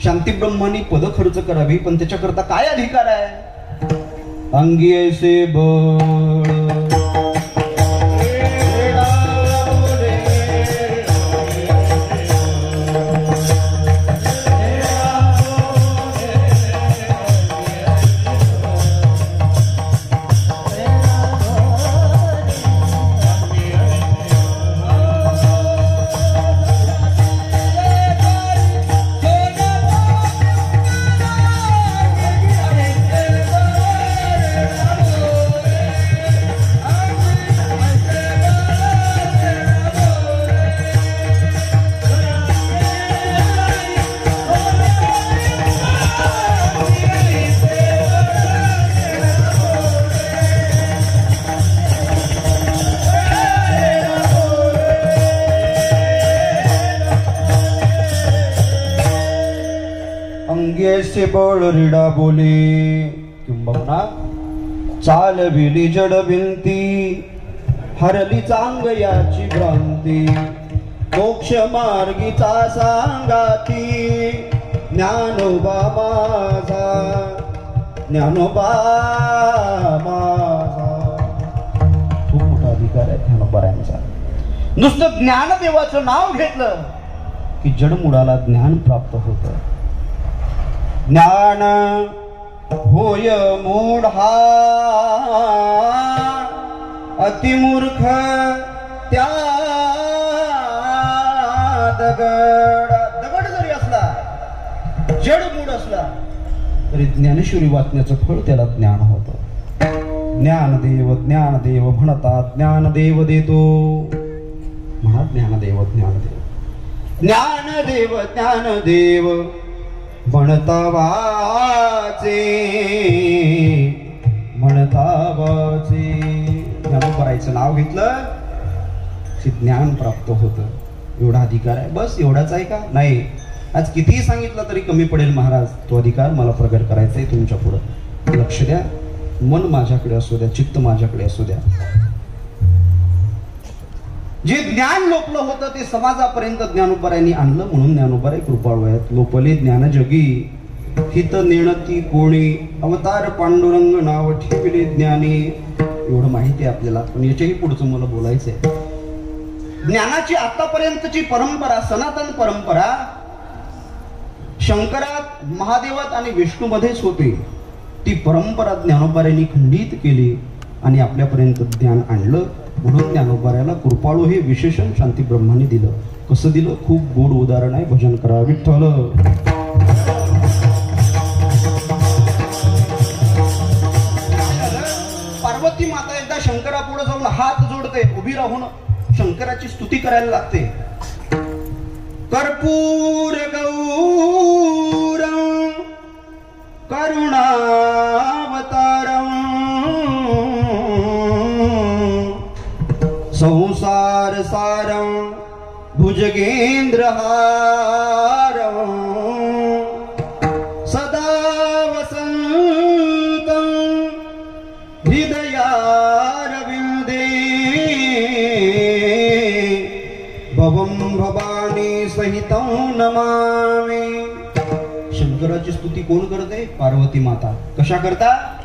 शांती ब्रह्मानी पद खर्च करावी, पण त्याच्याकरता काय अधिकार आहे? अंगी ऐसे बळ से बळ रिडा बोले, किंबहुना चालविली जड भिंती, हरली चांग याची भ्रांती, मोक्ष मार्गीचा सांगाती, ज्ञानोबा माझा ज्ञानोबा माझा. खूप मोठा अधिकार आहे ज्ञानोबरायांचा. नुसतं ज्ञानदेवाचं नाव घेतलं की जडमुडाला ज्ञान प्राप्त होतं. ज्ञान होय मूढा अतिमूर्ख त्या दगड जरी असला, जड मूढ असला तरी ज्ञानेश्वरी वाचण्याचं फळ त्याला ज्ञान होतं. ज्ञानदेव म्हणतात, ज्ञानदेव देतो म्हणा. ज्ञानदेव ज्ञानदेव म्हणता वाचे ज्ञानोबरायांचं नाव घेतलं की ज्ञान प्राप्त होतं. एवढा अधिकार आहे, बस एवढाच आहे का? नाही. आज कितीही सांगितलं तरी कमी पडेल महाराज. तो अधिकार मला प्रगट करायचा आहे तुमच्या पुढं. लक्ष द्या, मन माझ्याकडे असू द्या, चित्त माझ्याकडे असू द्या. जे ज्ञान लोपलं होतं ते समाजापर्यंत ज्ञानोबारायांनी आणलं, म्हणून ज्ञानोबाराय कृपाळू आहेत. लोपले ज्ञान जगी हित नेणती कोणी, अवतार पांडुरंग नाव ठेवले ज्ञानी. एवढं माहिती आहे आपल्याला, पण याच्याही पुढचं मला बोलायचं आहे. ज्ञानाची आतापर्यंतची परंपरा, सनातन परंपरा शंकरात, महादेवात आणि विष्णूमध्येच होती. ती परंपरा ज्ञानोबारायांनी खंडित केली आणि आपल्यापर्यंत ज्ञान आणलं. म्हणून ज्ञानोबारायाला कृपाळू हे विशेषण शांती ब्रह्माने दिलं. कसं दिलं? खूप गोड उदाहरण आहे. भजन करा विठ्ठल. पार्वती माता एकदा शंकरापुढे जाऊन हात जोडते, उभी राहून शंकराची स्तुती करायला लागते. कर्पूर गौरं करुणावतारं संसार सारं भुजगेंद्रहारं सदा वसन्तं हृदयारविन्दे भवं भवानी सहितं नमामि. शंकराची स्तुती कोण करते? पार्वती माता. कशा करता?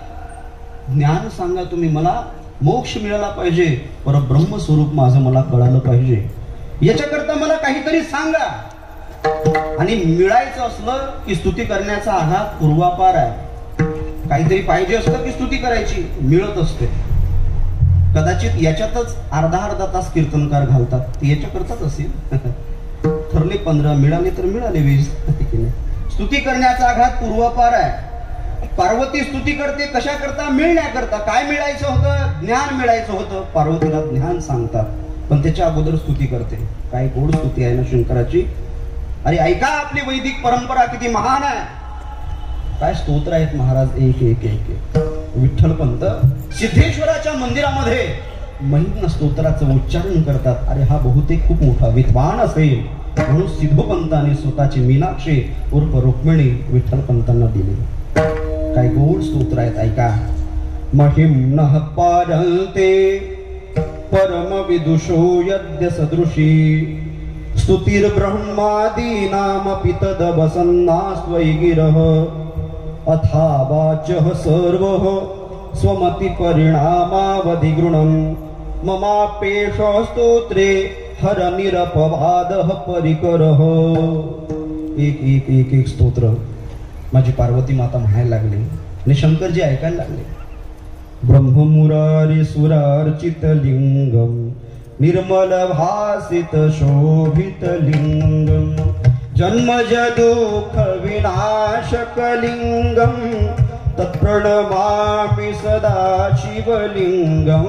ज्ञान सांगा तुम्ही मला, मोक्ष मिळाला पाहिजे, परब्रह्म स्वरूप माझं मला कळालं पाहिजे, याच्याकरता मला काहीतरी सांगा. आणि मिळायचं असलं की स्तुती करण्याचा हा पूर्वापार आहे. काहीतरी पाहिजे असतं की स्तुती करायची, मिळत असते. कदाचित याच्यातच अर्धा तास कीर्तनकार घालतात, ते याच्याकरताच असेल. ठरले 15, मिळाले तर मिळाले 20. स्तुती करण्याचा आघात पूर्वापार आहे. पार्वती स्तुती करते कशा करता? मिळण्याकरता. काय मिळायचं होतं? ज्ञान मिळायचं होतं. पार्वतीला ज्ञान सांगतात, पण त्याच्या अगोदर स्तुती करते. काय गोड स्तुती आहे ना शंकराची. अरे ऐका, आपली वैदिक परंपरा किती महान आहे. काय स्तोत्र आहेत महाराज, एक एक एक एक. विठ्ठलपंत सिद्धेश्वराच्या मंदिरामध्ये महिम्न स्तोत्राचं उच्चारण करतात. अरे हा बहुतेक खूप मोठा विद्वान असेल, म्हणून सिद्धोपंतांनी स्वतःची मीनाक्षी उर्फ रुक्मिणी विठ्ठलपंतांना दिली. काय गोड स्तोत्र आहेत, ऐका. महिम्नः पारन्ते परम विदुषो यद्य सदृशी स्तुतिर्ब्रह्मादीनामपि तदवसन्नास्त्वयि गिरः अथा वाचः सर्वः स्वमति परिणामावधिगृणं ममापेष स्तोत्रे हर निरपवादः परिकरः. एक एक एक एक स्तोत्र माझी पार्वती माता म्हणायला लागली आणि शंकरजी ऐकायला लागले. ब्रह्ममुरारी सुरार्चित लिंगम निर्मल भासित शोभित लिंगम जन्मज दुःख विनाशक लिंगम तत्प्रणमामि सदा शिवलिंगम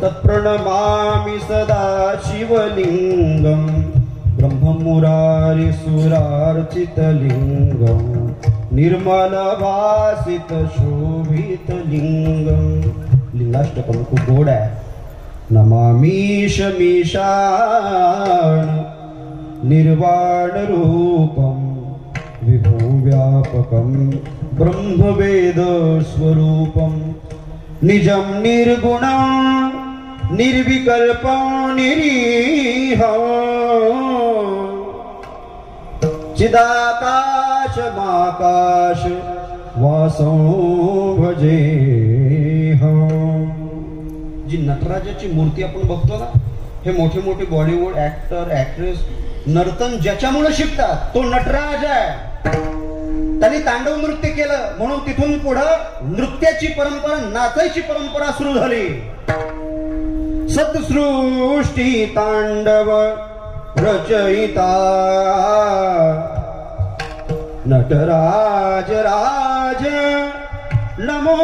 तत्प्रणमामि सदा शिवलिंगम ब्रह्ममुरारी सुरार्चित लिंगम निर्मल भासित शोभित लिंगम. लिंगाष्टकम खूप गोड आहे. नमामीश मीशान निर्वाण रूपम विभू व्यापकम ब्रह्मवेद स्वरूपम निजम निर्गुणं निर्विकल्पं निरीहं चिदाकाश माकाश वासं भजेहं. जी नटराजाची मूर्ती आपण बघतो ना, हे मोठे मोठे बॉलिवूड ऍक्टर ऍक्ट्रेस नर्तन ज्याच्यामुळे शिकतात तो नटराज आहे. त्यांनी तांडव नृत्य केलं म्हणून तिथून पुढे नृत्याची परंपरा, नाचायची परंपरा सुरू झाली. सत्सृष्टी तांडव रचयिता नटराज राज नमो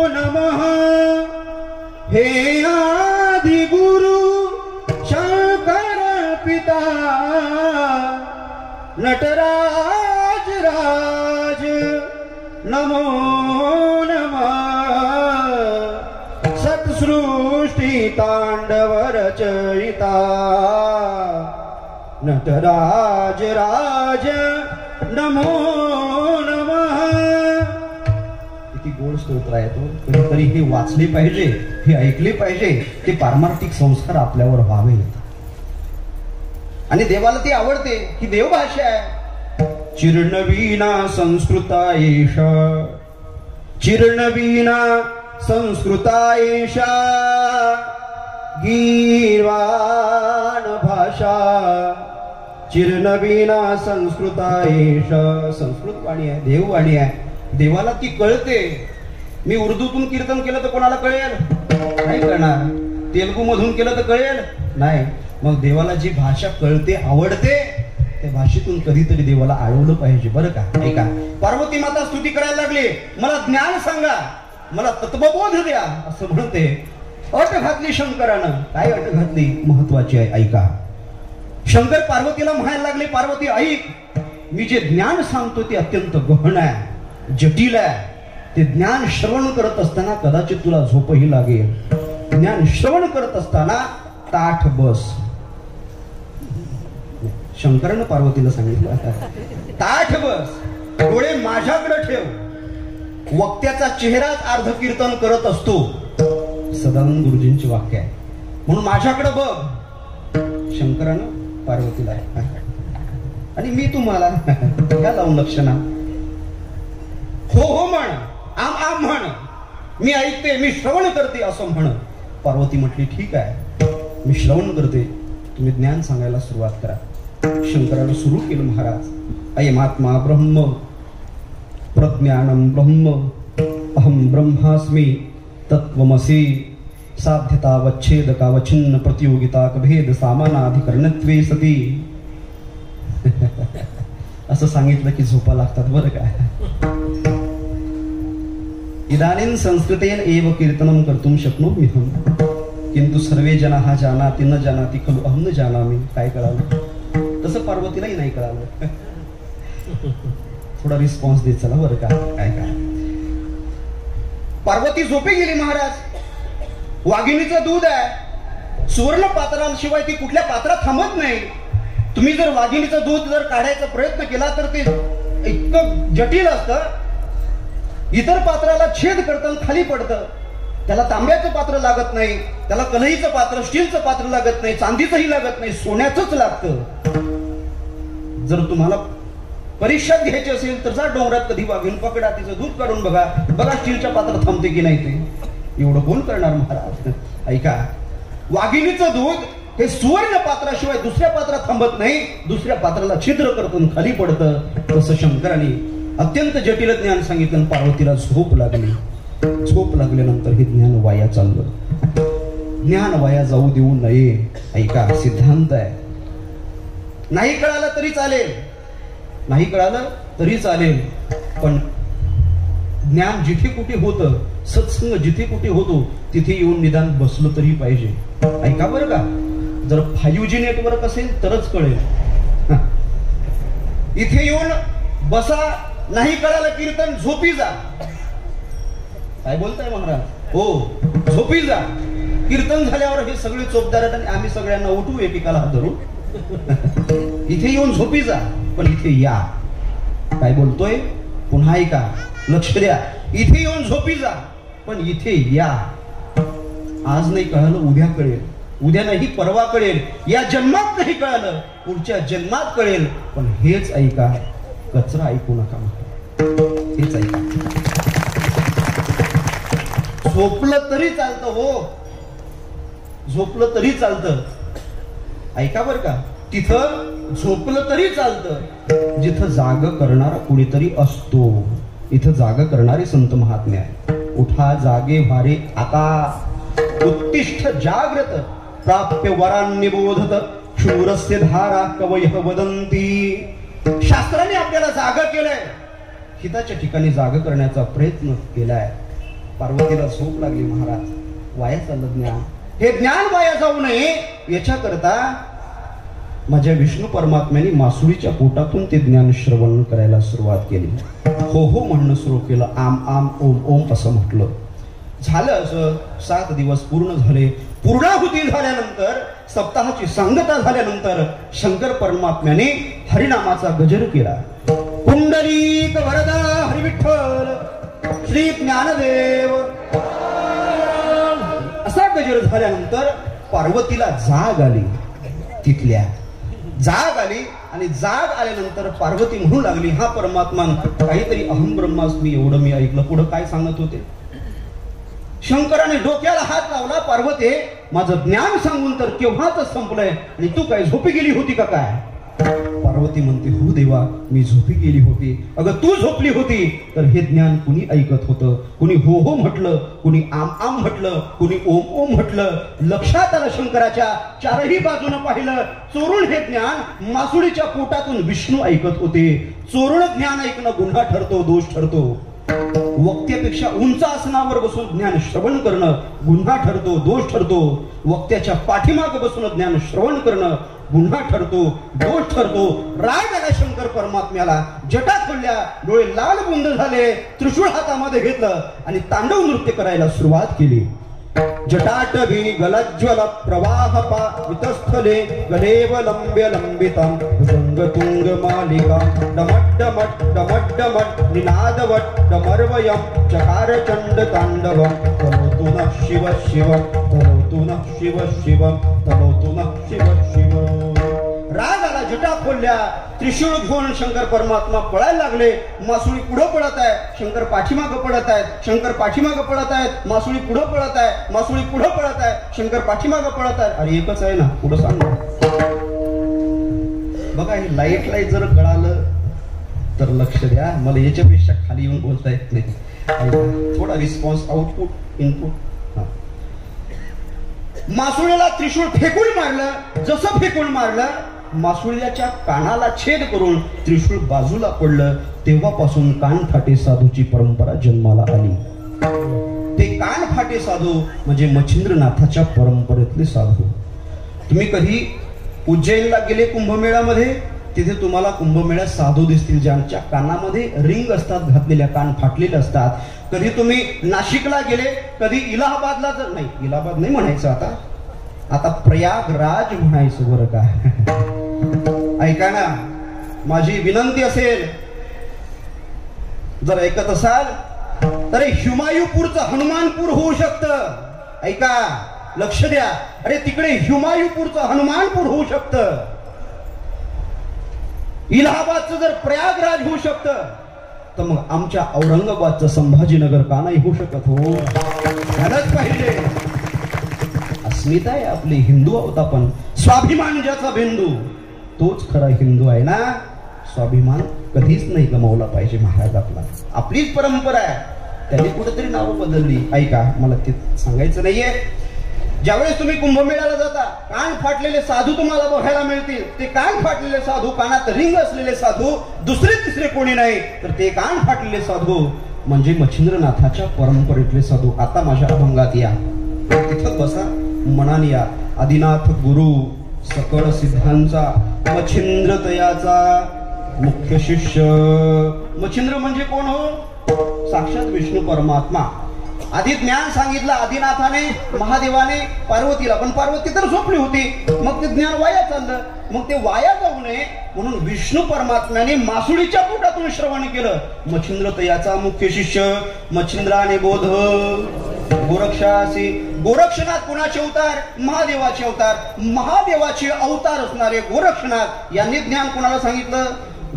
नमः. हे आदि गुरु शंकर पिता नटराज राज नमो नमः. सत्सृष्टि तांडव रचयिता नटराज राज नमो नमः. किती गोड स्तोत्र आहे तो. कधीतरी हे वाचले पाहिजे, हे ऐकले पाहिजे. ते पारमार्थिक संस्कार आपल्यावर व्हावेत. आणि देवाला ती आवडते, ही देवभाषा आहे. चिरनवीना संस्कृता एषा, चिरनवीना संस्कृता एषा गीर्वाण भाषा. चिरनवीना संस्कृता एषा. संस्कृत वाणी आहे, देववाणी आहे. देवाला ती कळते. मी उर्दूतून कीर्तन केलं तर कोणाला कळेल? नाही कळणार. तेलुगू मधून केलं तर कळेल? नाही. मग देवाला जी भाषा कळते, आवडते, त्या भाषेतून कधीतरी देवाला आळवलं पाहिजे. बरं का? ऐका, पार्वती माता स्तुती करायला लागली. मला ज्ञान सांगा, मला तत्वबोध द्या असं म्हणते. अट घातली शंकरानं. काय अट घातली? महत्वाची आहे, ऐका. शंकर पार्वतीला म्हणायला लागले, पार्वती ऐक, मी जे ज्ञान सांगतो ते अत्यंत गहन आहे, जटिल आहे. ते ज्ञान श्रवण करत असताना कदाचित तुला झोपही लागेल. ज्ञान श्रवण करत असताना ताठ बस. शंकरानं पार्वतीला सांगितलं, ताठ बस, डोळे माझ्याकडे ठेव. वक्त्याचा चेहराच अर्ध कीर्तन करत असतो. सदानंद गुरुजींची वाक्य आहे. म्हणून माझ्याकडे बघ. शंकरानं पार्वतीला आणि मी तुम्हाला काय लावून लक्षणा. हो हो म्हण, आम आम म्हण, मी ऐकते, मी श्रवण करते असं म्हण. पार्वती म्हटली ठीक आहे, मी श्रवण करते, तुम्ही ज्ञान सांगायला सुरुवात करा. शंकरानं सुरू केलं, महाराज अयमात्मा ब्रह्म प्रज्ञानम ब्रह्म अहम ब्रह्मास्मि तत्वमसि साध्यतावच्छेदकावच्छिन्न प्रतियोगिता भेद सामानाधिकरणत्वे सती. असं सांगितलं की झोपा लागतात. बरं काय? इदानीं संस्कृतेन एव कीर्तनं कर्तुं शक्नोम्यहं किंतु सर्वे जनाः जानाति न जानाति खलु अहं न जानामि. काय कळालं? तसं पार्वतीलाही नाही कळालं. थोडा रिस्पॉन्स देत चला. बरं का? काय काय पार्वती झोपी गेली. महाराज, वाघिणीचं दूध आहे, सुवर्ण पात्राशिवाय ती कुठल्या पात्रात थांबत नाही. तुम्ही जर वाघिणीचं दूध जर काढायचा प्रयत्न केला तर ते इतकं जटिल असतं. इतर पात्राला छेद करतं, खाली पडतं. त्याला तांब्याचं पात्र लागत नाही, त्याला कलईचं पात्र, स्टीलचं पात्र लागत नाही, चांदीचंही लागत नाही, सोन्याचंच लागतं. जर तुम्हाला परीक्षा घ्यायची असेल तर जा डोंगरात कधी वाघीण पकडा, तिचं दूध काढून बघा, बघा स्टीलच्या पात्रात थांबते की नाही. ते एवढं कोण करणार महाराज? ऐका, वाघिणीचं दूध हे सुवर्ण पात्राशिवाय दुसऱ्या पात्रात थांबत नाही, दुसऱ्या पात्राला छिद्र करतं, खाली पडतं. तसं शंकराने अत्यंत जटिल ज्ञान सांगितलं. पार्वतीला झोप लागली. झोप लागल्यानंतर हे ज्ञान वाया चाललं. ज्ञान वाया जाऊ देऊ नये. ऐका, सिद्धांत आहे. नाही कळालं तरी चालेल, नाही कळालं तरी चालेल, पण ज्ञान जिथे कुठे होतं, सत्संग जिथे कुठे होतो तिथे येऊन निदान बसलं तरी पाहिजे. ऐका बरं का, जर 5G नेटवर्क असेल तरच कळेल. इथे येऊन बसा, नाही कळालं कीर्तन, झोपी जा. काय बोलताय महाराज? हो, झोपी जा. कीर्तन झाल्यावर हे सगळे चोपदार आहेत आणि आम्ही सगळ्यांना उठवू एकेकाला हात धरून. इथे येऊन झोपी जा, पण इथे या. काय बोलतोय? पुन्हा ऐका, लक्ष द्या. इथे येऊन झोपी जा, पण इथे या. आज नाही कळालं, उद्या कळेल. उद्या नाही, परवा कळेल. या जन्मात नाही कळालं, पुढच्या जन्मात कळेल. पण हेच ऐका, कचरा ऐकू नका. हेच ऐका. झोपलं तरी चालतं. हो, झोपलं तरी चालतं. ऐका बरं का, तिथं झोपलं तरी चालतं जिथं जाग करणारा कुणीतरी असतो. इथं जाग करणारे संत महात्मे आहे. उठा जागे भारे आता, उत्तिष्ठ जाग्रत प्राप्य वरांनी बोधत, शूरस्य धारा कवयः वदंती. शास्त्राने आपल्याला जागा केलंय, हिताच्या ठिकाणी जाग करण्याचा प्रयत्न केलाय. पार्वतीला झोप लागली. महाराज, वाया चाललं ज्ञान. हे ज्ञान वाया जाऊ नये याच्याकरता माझ्या विष्णू परमात्म्याने मासुळीच्या पोटातून ते ज्ञान श्रवण करायला सुरुवात केली. हो हो म्हणणं सुरू केलं. आम आम ओम ओम असं म्हटलं. झालं असं 7 दिवस पूर्ण झाले. पूर्णाहुती झाल्यानंतर सप्ताहाची सांगता झाल्यानंतर शंकर परमात्म्याने हरिनामाचा गजर केला. पुंडलीक वरदा हरिविठ्ठल श्री ज्ञानदेव असा गजर झाल्यानंतर पार्वतीला जाग आली. तिथल्या जाग आली आणि जाग आल्यानंतर पार्वती म्हणू लागली, हा परमात्मा काहीतरी अहम ब्रह्मास्मी एवढं मी ऐकलं. पुढे काय सांगत होते? शंकराने डोक्याला हात लावला. पार्वती माझं ज्ञान सांगून तर केव्हाच संपलंय आणि तू काय झोपी गेली होती का काय? पार्वती म्हणते, हो देवा मी झोपी गेली होती. अगं तू झोपली होती तर हे ज्ञान कुणी ऐकत होतं? कुणी हो हो म्हटलं, कुणी आम आम म्हटलं, कुणी ओम ओम म्हटलं. लक्षात आलं शंकराच्या. चारही बाजूनं पाहिलं. चोरून हे ज्ञान मासुळीच्या पोटातून विष्णू ऐकत होते. चोरून ज्ञान ऐकणं गुन्हा ठरतो, दोष ठरतो. वक्त्यापेक्षा उंच आसनावर बसून ज्ञान श्रवण करणं गुन्हा ठरतो, दोष ठरतो. वक्त्याच्या पाठीमाग बसून ज्ञान श्रवण करणं गुन्हा ठरतो, दोष ठरतो. राग आला शंकर परमात्म्याला. जटा खोलल्या, डोळे लाल बुंद झाले. त्रिशूळ हातामध्ये घेतलं आणि तांडव नृत्य करायला सुरुवात केली. जटाटवी गलज्ज्वल प्रवाह वितस्थले गलेव लंब्य लंबितं भुजंग तुंग मालिका डमट डमट डमट डमट निनादवट डमर्वयं चकार चंड तांडवं तनोतु नः शिव शिव तनोतु नः शिव शिव तनोतु नः शिव शिव. राग आला, जटा खोलल्या. त्रिशूळ घेऊन शंकर परमात्मा पळायला लागले. मासुळी पुढे पळत आहे, शंकर पाठीमागं पळत आहेत. शंकर पाठीमागं पळत आहेत, मासुळी पुढे पळत आहे. मासुळी पुढे पळत आहे, शंकर पाठीमागं पळत आहेत. अरे एकच आहे ना, पुढे सांग. बघा हे लाईट जर कळालं तर लक्ष द्या. मला याच्यापेक्षा खाली येऊन बोलता येत नाही. थोडा रिस्पॉन्स, आउटपुट इनपुट. मासुळीला त्रिशूळ फेकून मारलं. जसं फेकून मारलं मासुळ्याच्या कानाला छेद करून त्रिशूळ बाजूला पडलं. तेव्हापासून कानफाटे साधूची परंपरा जन्माला आली. ते कानफाटे साधू म्हणजे मच्छिंद्रनाथाच्या परंपरेतले साधू. तुम्ही कधी उज्जैनला गेले कुंभमेळ्यामध्ये, तिथे तुम्हाला कुंभमेळ्यात साधू दिसतील ज्यांच्या कानामध्ये रिंग असतात घातलेल्या, कान फाटलेले असतात. कधी तुम्ही नाशिकला गेले, कधी इलाहाबादला जर नाही, इलाहाबाद नाही म्हणायचं, आता प्रयागराज म्हणायचं बरं का. ऐका ना, माझी विनंती असेल, जर ऐकत असाल तर हुमायूपूरचं हनुमानपूर होऊ शकतं. ऐका, लक्ष द्या. अरे तिकडे हुमायूपूरचं हनुमानपूर होऊ शकतं. इलाहाबादचं जर प्रयागराज होऊ शकतं तर मग आमच्या औरंगाबादचं संभाजीनगर का नाही होऊ शकत? हो, झालंच पाहिजे. अस्मिता आहे आपली, हिंदू आहोत आपण. स्वाभिमान ज्याचा बिंदू तोच खरा हिंदू आहे ना. स्वाभिमान कधीच नाही गमावला पाहिजे महाराज आपला. आपलीच परंपरा आहे. त्यांनी कुठेतरी नावं बदलली. ऐका, मला ते सांगायचं नाहीये. ज्यावेळेस तुम्ही कुंभमेळ्याला जाता, कान फाटलेले साधू तुम्हाला बघायला मिळतील. ते कान फाटलेले साधू, कानात रिंग असलेले साधू, दुसरे तिसरे कोणी नाही तर ते कान फाटलेले साधू म्हणजे मच्छिंद्रनाथाच्या परंपरेतले साधू. आता माझ्या अभंगात या, तिथं बसा, मनाने या. आदिनाथ गुरु सकळ सिद्धांचा मच्छिंद्र तयाचा मुख्य शिष्य. मच्छिंद्र म्हणजे कोण हो? साक्षात विष्णू परमात्मा. आधी ज्ञान सांगितलं आदिनाथाने, महादेवाने पार्वतीला, पण पार्वती तर झोपली होती. मग ते ज्ञान वाया चाललं. मग ते वाया जाऊ नये म्हणून विष्णू परमात्म्याने मासुळीच्या पोटातून श्रवण केलं. मच्छिंद्र तयाचा मुख्य शिष्य. मच्छिंद्राने बोध गोरक्षासी. गोरक्षनाथ कुणाचे अवतार? महादेवाचे अवतार. महादेवाचे अवतार असणारे गोरक्षनाथ यांनी ज्ञान कुणाला सांगितलं?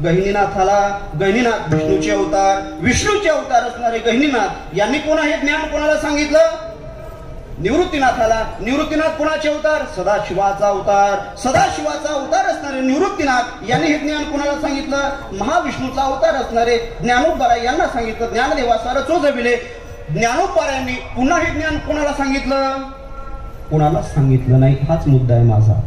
गहिनीनाथाला. गहिनीनाथ विष्णूचे अवतार. विष्णूचे अवतार असणारे गहिनीनाथ यांनी पुन्हा हे ज्ञान कोणाला सांगितलं? निवृत्तीनाथाला. निवृत्तीनाथ कुणाचे अवतार? सदाशिवाचा अवतार. सदाशिवाचा अवतार असणारे निवृत्तीनाथ यांनी हे ज्ञान कुणाला सांगितलं? महाविष्णूचा अवतार असणारे ज्ञानोबराय यांना सांगितलं. ज्ञानदेवासार चोजविले. ज्ञानोबरायांनी पुन्हा हे ज्ञान कोणाला सांगितलं? कोणाला सांगितलं नाही. हाच मुद्दा आहे माझा.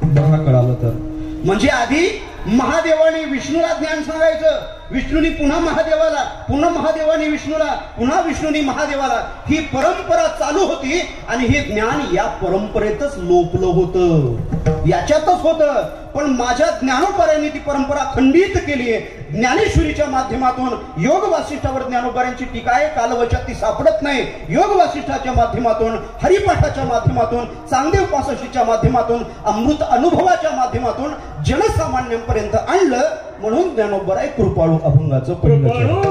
बघा, कळालं तर. म्हणजे आधी महादेवाने विष्णूला ज्ञान सांगायचं, विष्णूनी पुन्हा महादेवाला, पुन्हा महादेवाने विष्णूला, पुन्हा विष्णूनी महादेवाला. ही परंपरा चालू होती आणि हे ज्ञान या परंपरेतच लोपलं होतं. याच्यातच होतं, पण माझ्या ज्ञानोबाऱ्यांनी ती परंपरा खंडित केली आहे. ज्ञानेश्वरीच्या माध्यमातून योग वासिष्ठावर ज्ञानोबाऱ्यांची टीका आहे, कालवशात ती सापडत नाही. योग वासिष्ठाच्या माध्यमातून, हरिपाठाच्या माध्यमातून, चांगदेव पासष्टीच्या माध्यमातून, अमृत अनुभवाच्या माध्यमातून जनसामान्यांपर्यंत आणलं. म्हणून ज्ञानोबाराय कृपाळू अभंगाचं पहिलं चरण.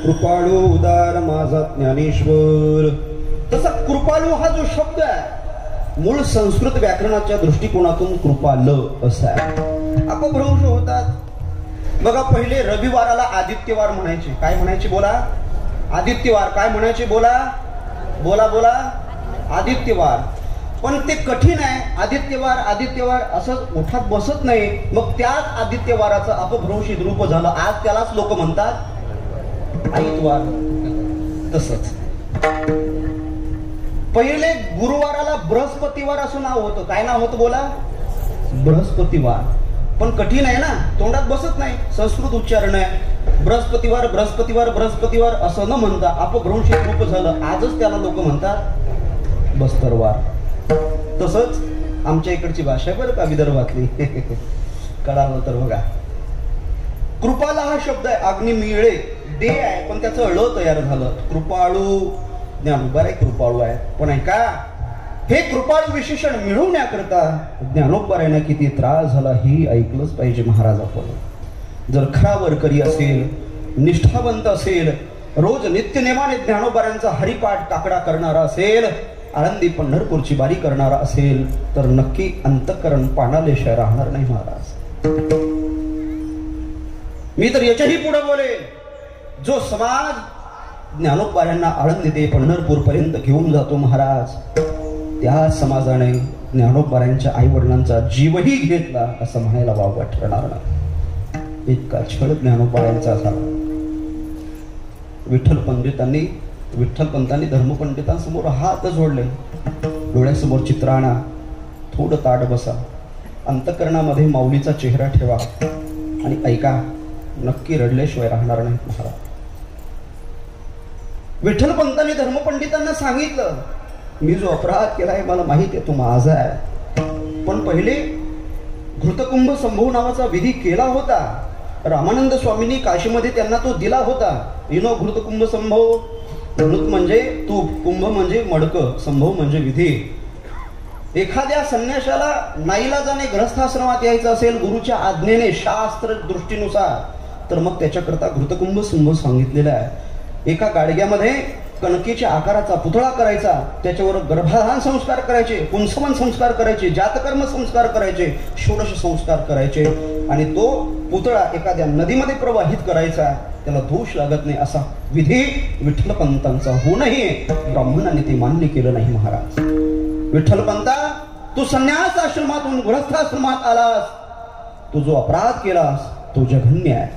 कृपाळू उदार माझा ज्ञानेश्वर. तसा कृपाळू हा जो शब्द आहे मूळ संस्कृत व्याकरणाच्या दृष्टिकोनातून कृपाल असा आहे. अपभ्रंश होतात बघा. पहिले रविवाराला आदित्यवार म्हणायचे. काय म्हणायचे बोला? आदित्यवार. काय म्हणायचे बोला? बोला बोला. आदित्यवार. पण ते कठीण आहे. आदित्यवार आदित्यवार असं ओठात बसत नाही. मग त्याच आदित्यवाराचं अपभ्रंशित रूप झालं. आज त्यालाच लोक म्हणतात आदित्यवार. तसंच पहिले गुरुवाराला बृहस्पतिवार असं नाव होतं. काय नाव होतं बोला? बृहस्पतिवार. पण कठीण आहे ना, तोंडात बसत नाही. संस्कृत उच्चारण आहे. बृहस्पतिवार बृहस्पतिवार बृहस्पतिवार असं न म्हणता अपभ्रंशित रूप झालं. आजच त्याला लोक म्हणतात बस्तरवार. तसंच आमच्या इकडची भाषा बरं का, विदर्भातली. कळालं तर बघा. कृपाला हा शब्द आहे. अग्नी मिळे दे आहे, पण त्याचं ळ तयार झालं. कृपाळू. ज्ञानोबाराय कृपाळू आहे. पण ऐका, हे कृपाळू विशेषण मिळवण्याकरता ज्ञानोबारायना किती त्रास झाला ही ऐकलंच पाहिजे महाराज आपण. जर खरा वरकरी असेल, निष्ठावंत असेल, रोज नित्यनेमाने ज्ञानोबारायांचा हरिपाठ काकडा करणारा असेल, आळंदी पंढरपूरची बारी करणारा असेल, तर नक्की अंतःकरण पाणालेशिवाय राहणार नाही महाराज. मी तर याच्याही पुढे बोलेल, जो समाज ज्ञानोबारायांना आळंदी ते पंढरपूर पर्यंत घेऊन जातो महाराज, त्या समाजाने ज्ञानोबारायांच्या आई वडिलांचा जीवही घेतला असं म्हणायला वावगा ठरणार नाही. इतका छळ ज्ञानोबारायांचा झाला. विठ्ठलपंतांनी धर्मपंडितांसमोर हात जोडले. डोळ्यासमोर चित्र आणा, थोडं ताट बसा, अंतःकरणामध्ये माऊलीचा चेहरा ठेवा आणि ऐका. नक्की रडल्याशिवाय राहणार नाही महाराज. विठ्ठलपंतांनी धर्मपंडितांना सांगितलं, मी जो अपराध केलाय मला माहिती आहे तो माझा आहे, पण पहिले घृतकुंभ संभव नावाचा विधी केला होता. रामानंद स्वामींनी काशीमध्ये त्यांना तो दिला होता. घृतकुंभ संभव. घृत म्हणजे तूप, कुंभ म्हणजे मडकं, संभव म्हणजे विधी. एखाद्या संन्याशाला नाईलाजाने ग्रहस्थाश्रमात यायचं असेल गुरुच्या आज्ञेने शास्त्र दृष्टीनुसार, तर मग त्याच्याकरता घृतकुंभ संभव सांगितलेला आहे. एका गाडग्यामध्ये कणकेच्या आकाराचा पुतळा करायचा, त्याच्यावर गर्भाधान संस्कार करायचे, पुंसवन संस्कार करायचे, जातकर्म संस्कार करायचे, षोडश संस्कार करायचे आणि तो पुतळा एखाद्या नदीमध्ये प्रवाहित करायचा, त्याला दोष लागत नाही असा विधी विठ्ठलपंतांचा होऊनही ब्राह्मणाने ते मान्य केलं नाही. महाराज विठ्ठलपंता, तू संन्यास आश्रमातून गृहस्थाश्रमात आलास, तू जो अपराध केलास तो जघन्य आहे.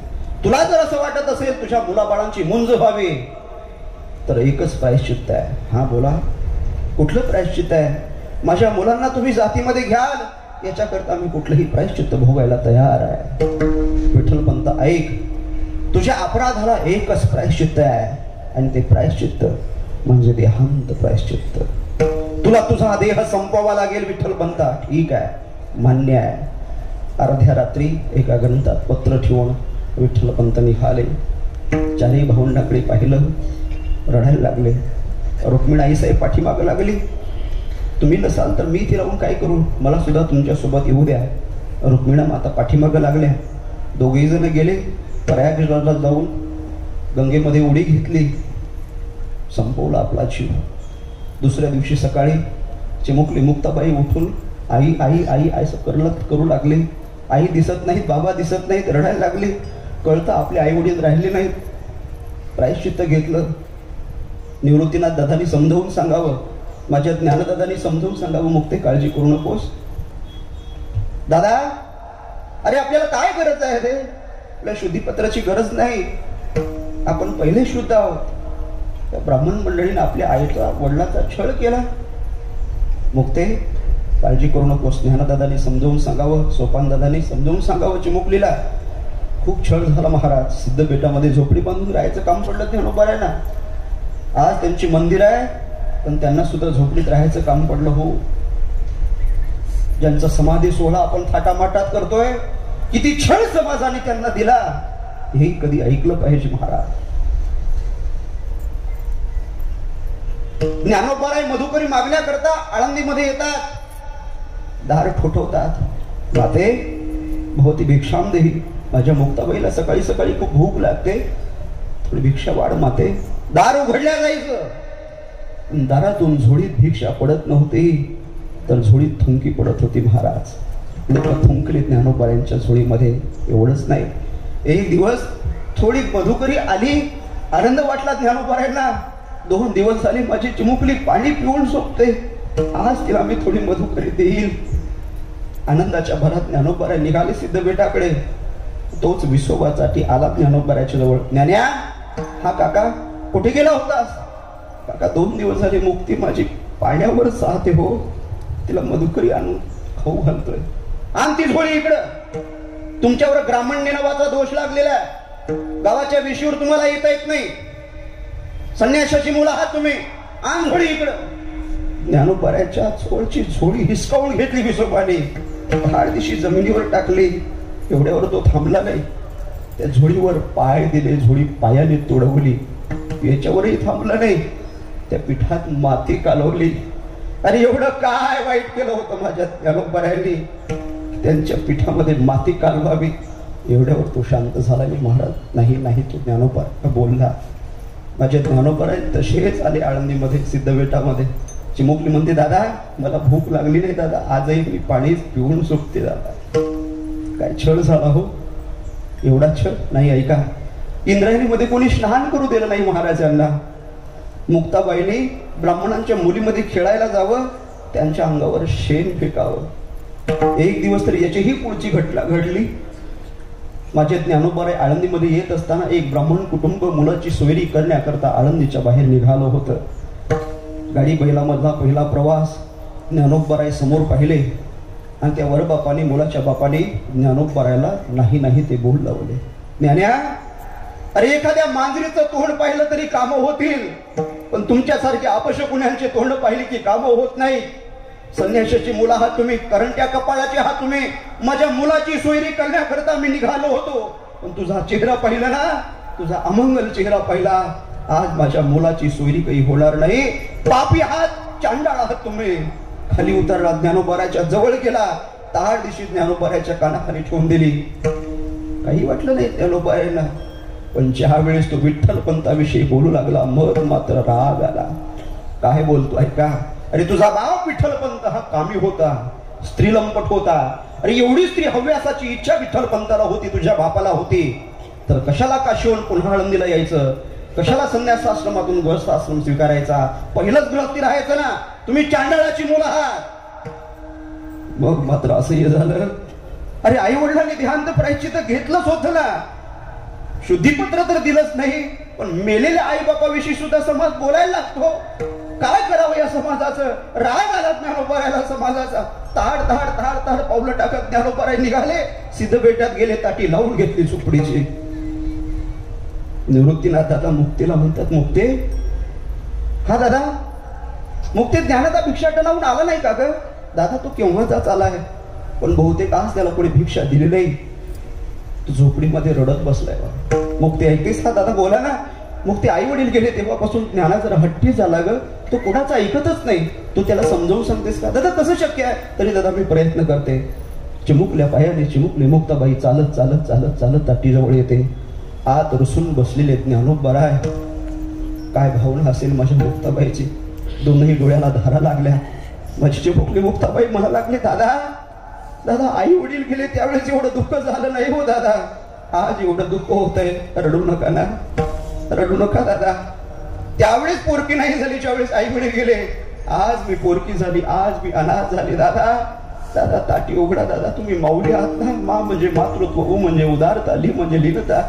तुला जर असं वाटत असेल तुझ्या मुलाबाळांची मुंज व्हावी तर एकच प्रायश्चित्त आहे. हा बोला, कुठलं प्रायश्चित्त आहे? माझ्या मुलांना तुम्ही जातीमध्ये घ्याल याच्याकरता मी कुठलंही प्रायश्चित्त भोगायला तयार आहे. विठ्ठलपंत ऐक, तुझ्या अपराधाला एकच प्रायश्चित्त आहे आणि ते प्रायश्चित्त म्हणजे देहांत प्रायश्चित्त. तुला तुझा देह संपवावा लागेल विठ्ठलपंता. ठीक आहे, मान्य आहे. अर्ध्या रात्री एका ग्रंथात पत्र ठेवून विठ्ठलपंत निघाले. चारही भावंडाकडे पाहिलं, रडायला लागले. रुक्मिणाई साहेब पाठीमागं लागली. तुम्ही नसाल तर मी ती राहून काय करू, मला सुद्धा तुमच्यासोबत येऊ द्या. रुक्मिणा माता पाठीमागं लागल्या. दोघेही जण गेले. प्रयागराजला जाऊन गंगेमध्ये उडी घेतली, संपवला आपला जीव. दुसऱ्या दिवशी सकाळी चिमुकली मुक्ताबाई उठून आई आई आई असं करू लागले. आई दिसत नाहीत, बाबा दिसत नाहीत, रडायला लागली. कळतं आपले आई वडील राहिले नाहीत. प्रायश्चित्त घेतलं. निवृत्तीनाथ दादांनी समजावून सांगावं, माझ्या ज्ञानदादांनी समजावून सांगावं, मुक्ते काळजी करू नकोस. दादा, अरे आपल्याला काय गरज आहे रे? आपल्या शुद्धीपत्राची गरज नाही. आपण पहिले शुद्ध आहोत. त्या ब्राह्मण मंडळीने आपल्या आईचा वडिलाचा छळ केला. मुक्ते काळजी करू नकोस. ज्ञानदादांनी समजावून सांगावं, सोपान दादांनी समजावून सांगावं चिमुकलीला. खूप छळ झाला महाराज. सिद्धपेठामध्ये झोपडी बांधून राहायचं काम पडलं ज्ञानोबारायांना. आज त्यांची मंदिर आहे पण त्यांना सुद्धा झोपडीत राहायचं काम पडलं. हो, ज्यांचा समाधी सोहळा आपण थाटामाटात करतोय, किती छळ समाजाने त्यांना दिला हे कधी ऐकलं पाहिजे महाराज. ज्ञानोबाराय मधुकरी मागण्याकरता आळंदीमध्ये येतात, दार ठोठवतात. माते भवती भिक्षाम देही, माझ्या मुक्ताबाईला सकाळी सकाळी खूप भूक लागते, थोडी भिक्षा वाढ माते. दार उघडल्या जायचं, दारातून झोळीत भिक्षा पडत नव्हती तर झोळीत थुंकी पडत होती महाराज. लोक थुंकले ज्ञानोबारायांच्या झोळीमध्ये. एवढंच नाही, एक दिवस थोडी मधुकरी आली, आनंद वाटला ज्ञानोबारायांना. 2 दिवस झाले माझी चिमुकली पाणी पिऊन झोपते, आज तिला मी थोडी मधुकरी देईल. आनंदाच्या भरात ज्ञानोबाराय निघाले सिद्धपेठाकडे. तोच विसोबासाठी आला ज्ञानोबाराच्या जवळ. ज्ञान्या, हा काका कुठे गेला होतास? काका 2 दिवस झाले मुक्ती माझी पाण्यावर साहते हो, तिला मधुकरी आणून खाऊ घालतोय. आण ती झोळी इकडं. तुमच्यावर ब्राह्मण्य नावाचा दोष लागलेला आहे. गावाच्या विषयीवर तुम्हाला येता येत नाही. संन्यासाची मुलं आहात तुम्ही. आण झोळी इकडं. ज्ञानोबाराच्या चोळची झोळी हिसकावून घेतली विसोबाने. दिवशी जमिनीवर टाकली. एवढ्यावर तो थांबला नाही. त्या झोळीवर पाय दिले, झोळी पायाने तोडवली. याच्यावरही थांबला नाही. त्या पिठात माती कालवली. अरे एवढं काय वाईट केलं होतं माझ्या ज्ञानोबारायांनी, त्यांच्या पिठामध्ये माती कालवावी. एवढ्यावर तो शांत झाला. मी महाराज नाही नाही, तो ज्ञानोबा बोलला. माझ्या ज्ञानोबाराय तसेच आले आळंदीमध्ये सिद्धपेठामध्ये. चिमुकली म्हणते, दादा मला भूक लागली नाही दादा, आजही मी पाणी पिऊन झोपते दादा. काय छळ झाला हो, एवढा छळ नाही. ऐका, इंद्रायणीमध्ये कोणी स्नान करू दिलं नाही महाराजांना. मुक्ताबाईने ब्राह्मणांच्या मुलीमध्ये खेळायला जावं, त्यांच्या अंगावर शेण फेकावं. एक दिवस तर याचीही पुढची घटना घडली. माझे ज्ञानोबाराय आळंदीमध्ये येत असताना एक ब्राह्मण कुटुंब मुलाची सोयरी करण्याकरता आळंदीच्या बाहेर निघालं होतं. गाडी बैलामधला पहिला प्रवास. ज्ञानोबाराय समोर पाहिले आणि त्या वर बापाने, मुलाच्या बापाने ज्ञानोबारायला नाही नाही ते बोल लावले. ज्ञान्या, अरे एखाद्या मांजरीचं तोंड पाहिलं तरी कामं होतील, पण तुमच्यासारख्या अपशकुन्यांचे तोंड पाहिली की कामं होत नाही. संन्यासाची मुलं आहात तुम्ही, करंट्या कपाळाचे आहात तुम्ही. माझ्या मुलाची सोयरी करण्याकरता मी निघालो होतो, पण तुझा चेहरा पाहिला ना, तुझा अमंगल चेहरा पाहिला. आज माझ्या मुलाची सोयरी काही होणार नाही. पापी आहात, चांडाळ आहात तुम्ही. खाली उतरला, ज्ञानोबाराच्या जवळ गेला. दिवशी ज्ञानोबाराच्या कानाखाली ठेवून दिली. काही वाटलं नाही ज्ञानोबारायांना. पण ज्या वेळेस तो विठ्ठलपंताविषयी बोलू लागला मग मात्र राग आला. काय बोलतो ऐका. अरे तुझा बाप विठ्ठलपंत हा कामी होता, स्त्रीलंपट होता. अरे एवढी स्त्री हव्यासाची इच्छा विठ्ठलपंताला होती, तुझ्या बापाला होती, तर कशाला काशीवरून पुन्हा आळंदीला यायचं? कशाला संन्यासाश्रमातून गृहस्थाश्रम स्वीकारायचा? पहिलंच गृहस्थी राहायचं ना. तुम्ही चांडाळाची मुलं आहात. मग मात्र असं झालं. अरे आई वडिलांनी ध्यान तर प्रायश्चित्त घेतलंच होतं ना, शुद्धीपत्र तर दिलंच नाही, पण मेलेल्या आई बापाविषयी सुद्धा समाज बोलायला लागतो. काय करावं या समाजाचं? राग आला ज्ञानोबारायला समाजाचा. ताड ताड ताड ताड पावलं टाकत ज्ञानोबाराय निघाले, सिद्धबेटात गेले, ताटी लावून घेतली सुपडीची. निवृत्तीनाथ दादा मुक्तीला म्हणतात, मुक्ते हा दादा, मुक्ते ज्ञानाचा भिक्षाटनाहून आला नाही का ग? दादा तो केव्हाचाच आलाय, पण बहुतेक आज त्याला कोणी भिक्षा दिली नाही, तो झोपडीमध्ये रडत बसलाय. मुक्ती ऐकतेस? हा दादा बोला ना. मुक्ती आई वडील गेले तेव्हापासून ज्ञानाचा हट्टी झाला ग, तो कोणाचा ऐकतच नाही. तू त्याला समजावून सांगतेस का? दादा कसं शक्य आहे? तरी दादा मी प्रयत्न करते. चिमुकल्या पायाने चिमुकली मुक्ताबाई चालत चालत चालत चालत ताटीजवळ येते. आत रुसून बसलेले ज्ञानोबाराय. काय भावना असेल माझ्या मुक्ताबाईची. दोनही डोळ्याला धारा लागल्या. माझी चिमुकली मुक्ताबाई म्हणा लागली, दादा दादा आई वडील गेले त्यावेळेस एवढं दुःख झालं नाही हो दादा, आज एवढं दुःख होतंय. रडू नका ना, रडू नका दादा. त्यावेळेस पोरकी नाही झाली ज्यावेळेस आई वडील गेले, आज मी पोरकी झाली, आज मी अनाथ झाली. दादा दादा ताटी उघडा दादा, तुम्ही माऊली आहात ना. मा म्हणजे मातृत्व, उ म्हणजे उदारता, ली म्हणजे लीनता,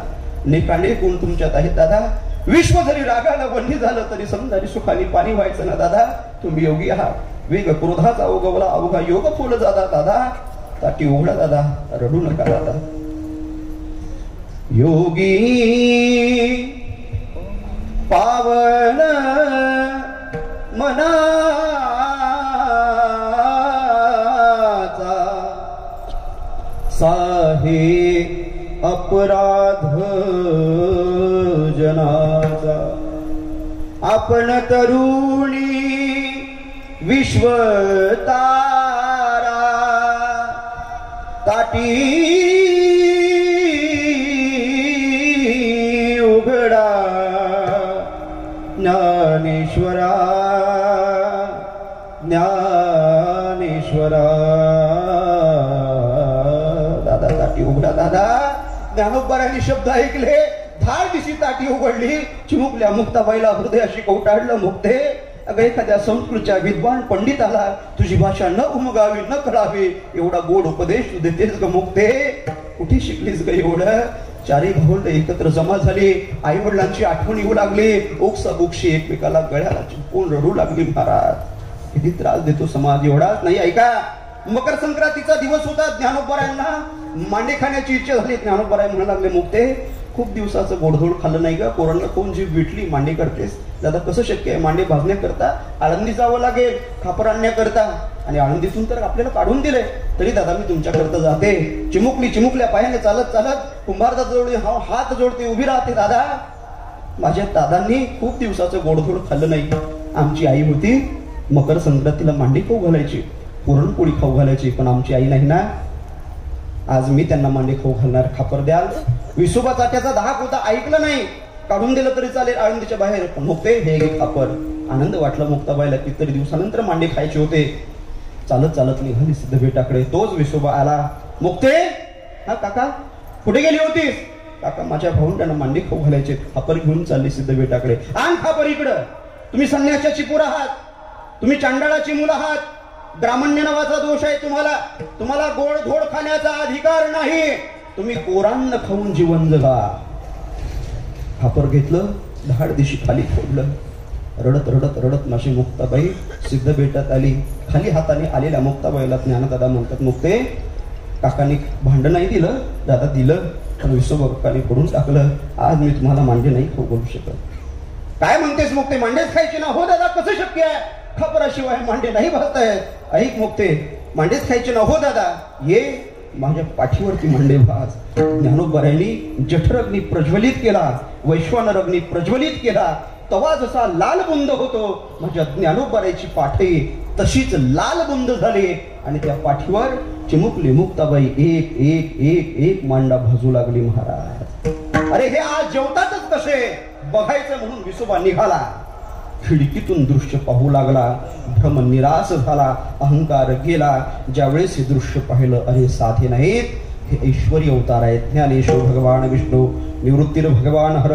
नेकाने गुण तुमच्यात आहेत दादा. विश्व जरी रागाला बंदी झालं तरी समजारी सुखाने पाणी व्हायचं ना दादा. तुम्ही योगी आहात. वेग क्रोधाचा उगवला अवघा योग फुल जादा दादा. ताटी उघडा दादा, रडू नका दादा. योगी पावन मनाचा साहे अपराध जनाचा. आपण तरुणी विश्वतारा ताटी उघडा ज्ञानेश्वरा ज्ञानेश्वरा. दादा ताटी उघडा दादा. ज्ञानोबारांनी शब्द ऐकले, धाड दिशी ताटी उघडली. चिमुकल्या मुक्ताबाईला हृदयाशी कवटाळलं. मुक्ते अगं एखाद्या संस्कृतच्या विद्वान पंडिताला तुझी भाषा न उमगावी न कळावी एवढा गोड उपदेश तू देतेस ग मुक्ते. कुठे शिकलीस ग एवढं? चारी भावंड एकत्र जमा झाली. आई वडिलांची आठवण येऊ लागली. ओक्सा बोक्षी एकमेकाला गळ्याला चिपकून रडू लागली. महाराज किती त्रास देतो समाज. एवढाच नाही ऐका, मकर संक्रांतीचा दिवस होता. ज्ञानोबारायांना मांडे खाण्याची इच्छा झाली. ज्ञानोबाराय म्हणू लागले, मुक्ते खूप दिवसाचं गोडधोड खाल्लं नाही का? पोरांना कोण जीव विटली मांडे करतेस? दादा कसं शक्य आहे? मांडे भाजण्याकरता आळंदी जावं लागेल, खापर आणण्याकरता, आणि आळंदीतून तर आपल्याला काढून दिले. तरी दादा मी तुमच्याकरता जाते. चिमुकल्या पायाने चालत चालत कुंभारदा जोडते, हात जोडते, उभी राहते. दादा माझ्या दादांनी खूप दिवसाचं गोडधोड खाल्लं नाही. आमची आई होती, मकर संक्रांतीला मांडे खाऊ घालायची, पुरणपोळी खाऊ घालायची, पण आमची आई नाही ना. आज मी त्यांना मांडे खाऊ घालणार. खापर द्याल? विसोबा चाट्याचा धाक होता, ऐकलं नाही. काढून दिलं तरी चालेल आळंदीच्या बाहेर. पण मुक्ते हे घे खापर. आनंद वाटला मुक्ताबाईला. कितीतरी दिवसानंतर मांडे खायचे होते. चालत चालत निघाली सिद्धबेटाकडे. तोच विसोबा आला. मुक्ते हा काका कुठे गेली होतीस? काका माझ्या भाऊंना मांडे खाऊ घालायचे. खापर घेऊन चालली सिद्धबेटाकडे. आण खापर इकडं. तुम्ही संन्यासाची पोर आहात, तुम्ही चांडाळाची मुलं आहात. ब्राह्मण्य नावाचा दोष आहे तुम्हाला. तुम्हाला गोड धोड खाण्याचा अधिकार नाही. तुम्ही कोरांना खाऊन जीवन जगा. खापर घेतलं, धाड दिशी खाली फोडलं. रडत रडत रडत माझी मुक्ताबाई सिद्धबेटात आली. खाली हाताने आलेल्या मुक्ताबाईला ज्ञानदादा म्हणतात, मुक्ते काकांनी भांड नाही दिलं, दादा दिलं, पण विसोबा काकांनी फोडून टाकलं. आज मी तुम्हाला मांडे नाही खाऊ घालू शकत. काय म्हणतेस मुक्ते? मांडेच खायचे ना? हो दादा कसं शक्य आहे? खापराशिवाय मांडे नाही भाजतायत. ऐक मुक्ते, मांडेच खायचे ना? हो दादा. ये माझ्या पाठीवरती मांडे भाज. ज्ञानोबारायांनी जठरग्नी प्रज्वलित केला, वैश्वानर अग्नी प्रज्वलित केला. तवा जसा लाल बुंद होतो, माझ्या ज्ञानोबाराची पाठी तशीच लाल बुंद झाली. आणि त्या पाठीवर चिमुकली मुक्ताबाई एक एक एक एक मांडा भाजू लागली. महाराज अरे हे आज जेवतातच कसे बघायचं म्हणून विसोबा निघाला. खिडकीतून दृश्य पाहू लागला. भ्रम निराश झाला, अहंकार गेला. ज्यावेळेस हे दृश्य पाहिलं, अरे साधे नाहीत, हे ऐश्वर्य अवतार आहेत. ज्ञानेश्वर भगवान विष्णू, निवृत्तीर भगवान हर,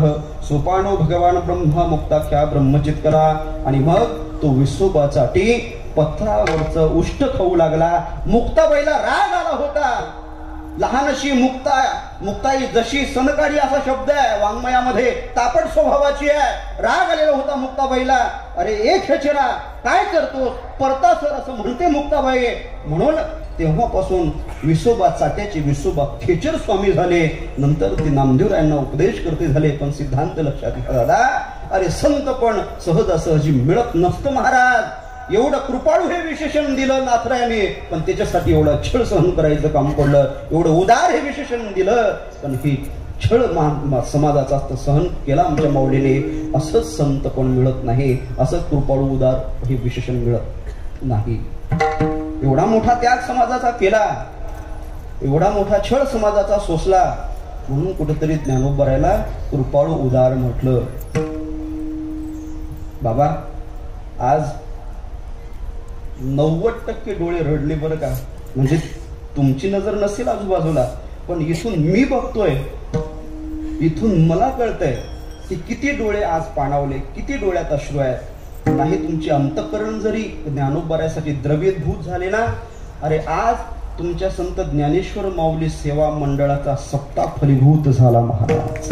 सोपानो भगवान ब्रह्मा, मुक्ताख्या ब्रह्मचित्करा. आणि मग तो विसोबाचा पत्रावरच उष्ट खाऊ लागला. मुक्ताबाईला राग आला होता. लहान अशी मुक्ताई जशी सनकारी असा शब्द आहे वाङ्मयामध्ये, तापट स्वभावाची आहे. राग आलेला होता मुक्ताबाईला. अरे एक खेचरा काय करतो परता सर असं म्हणते मुक्ताबाई. म्हणून तेव्हापासून विसोबा चाट्याचे विसोबा खेचर स्वामी झाले. नंतर ते नामदेवरायांना उपदेश करते झाले. पण सिद्धांत लक्षात घ्या दादा, अरे संत पण सहजासहजी मिळत नसतं महाराज. एवढं कृपाळू हे विशेषण दिलं नाथरायाने, पण त्याच्यासाठी एवढं छळ सहन करायचं काम पडलं. एवढं उदार हे विशेषण दिलं, पण हे छळ समाजाचा सहन केला आमच्या माऊलीने. असं संत पण मिळत नाही, असं कृपाळू उदार हे विशेषण मिळत नाही. एवढा मोठा त्याग समाजाचा केला, एवढा मोठा छळ समाजाचा सोसला, म्हणून कुठेतरी ज्ञानोबरायला कृपाळू उदार म्हटलं. बाबा आज 90% डोळे रडले बरं का. म्हणजे तुमची नजर नसेल आजूबाजूला, पण इथून मी बघतोय, इथून मला कळतंय की किती डोळे आज पाणावले, किती डोळ्यात अश्रू आहेत. नाही तुमचे अंतःकरण जरी ज्ञानोबरायासाठी द्रव्यभूत झाले ना, अरे आज तुमच्या संत ज्ञानेश्वर माऊली सेवा मंडळाचा सप्ताह फलीभूत झाला महाराज.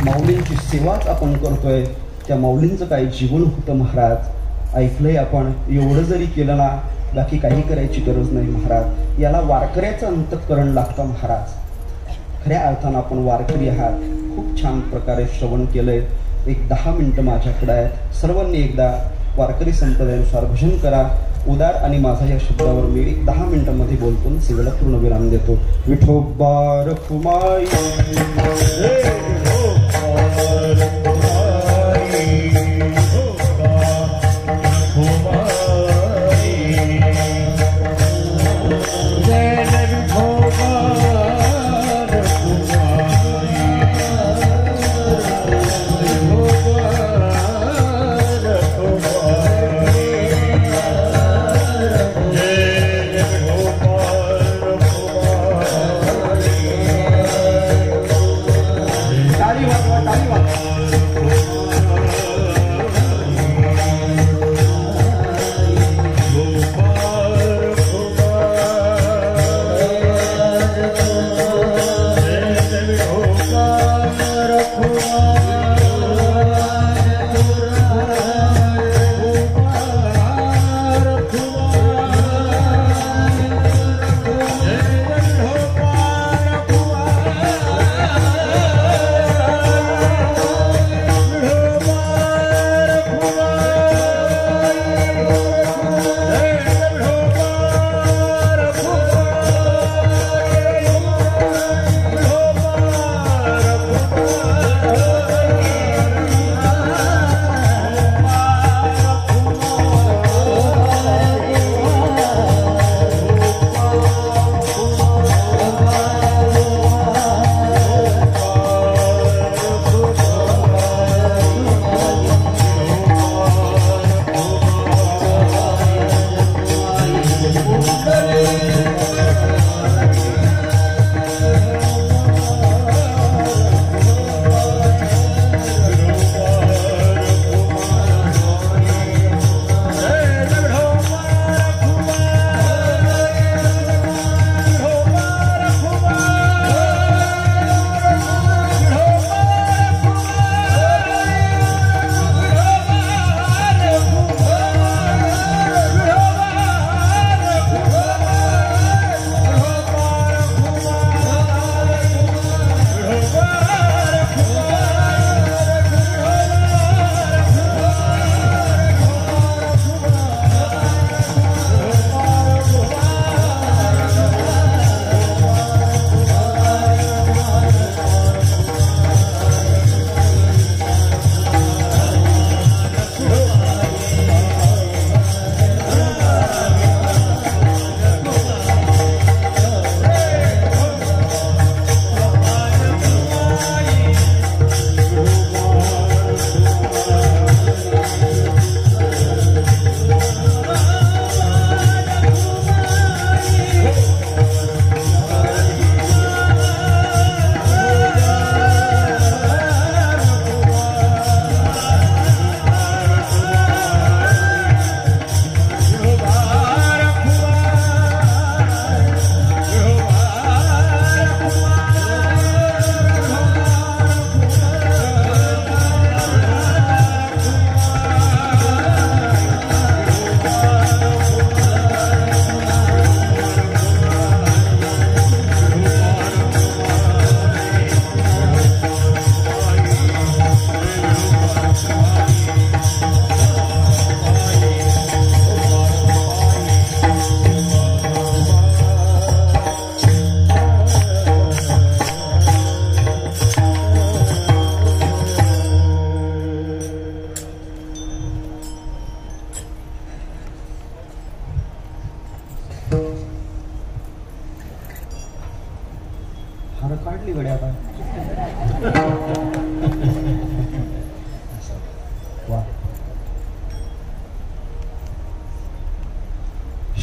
माऊलींची सेवाच आपण करतोय. त्या माऊलींचं काही जीवन होतं महाराज. ऐकलंय आपण. एवढं जरी केलं ना, बाकी काही करायची गरज नाही महाराज. याला वारकऱ्याचं अंतःकरण लागतं महाराज. खऱ्या अर्थानं आपण वारकरी आहात. खूप छान प्रकारे श्रवण केलंय. एक 10 मिनिटं माझ्याकडे आहेत. सर्वांनी एकदा वारकरी संप्रदायानुसार भजन करा. उदार आणि माझा या शब्दावर मी 10 मिनिटांमध्ये बोलतो, सेवेला पूर्ण विराम देतो. विठोबा रखुमाई, ताली वाजवा.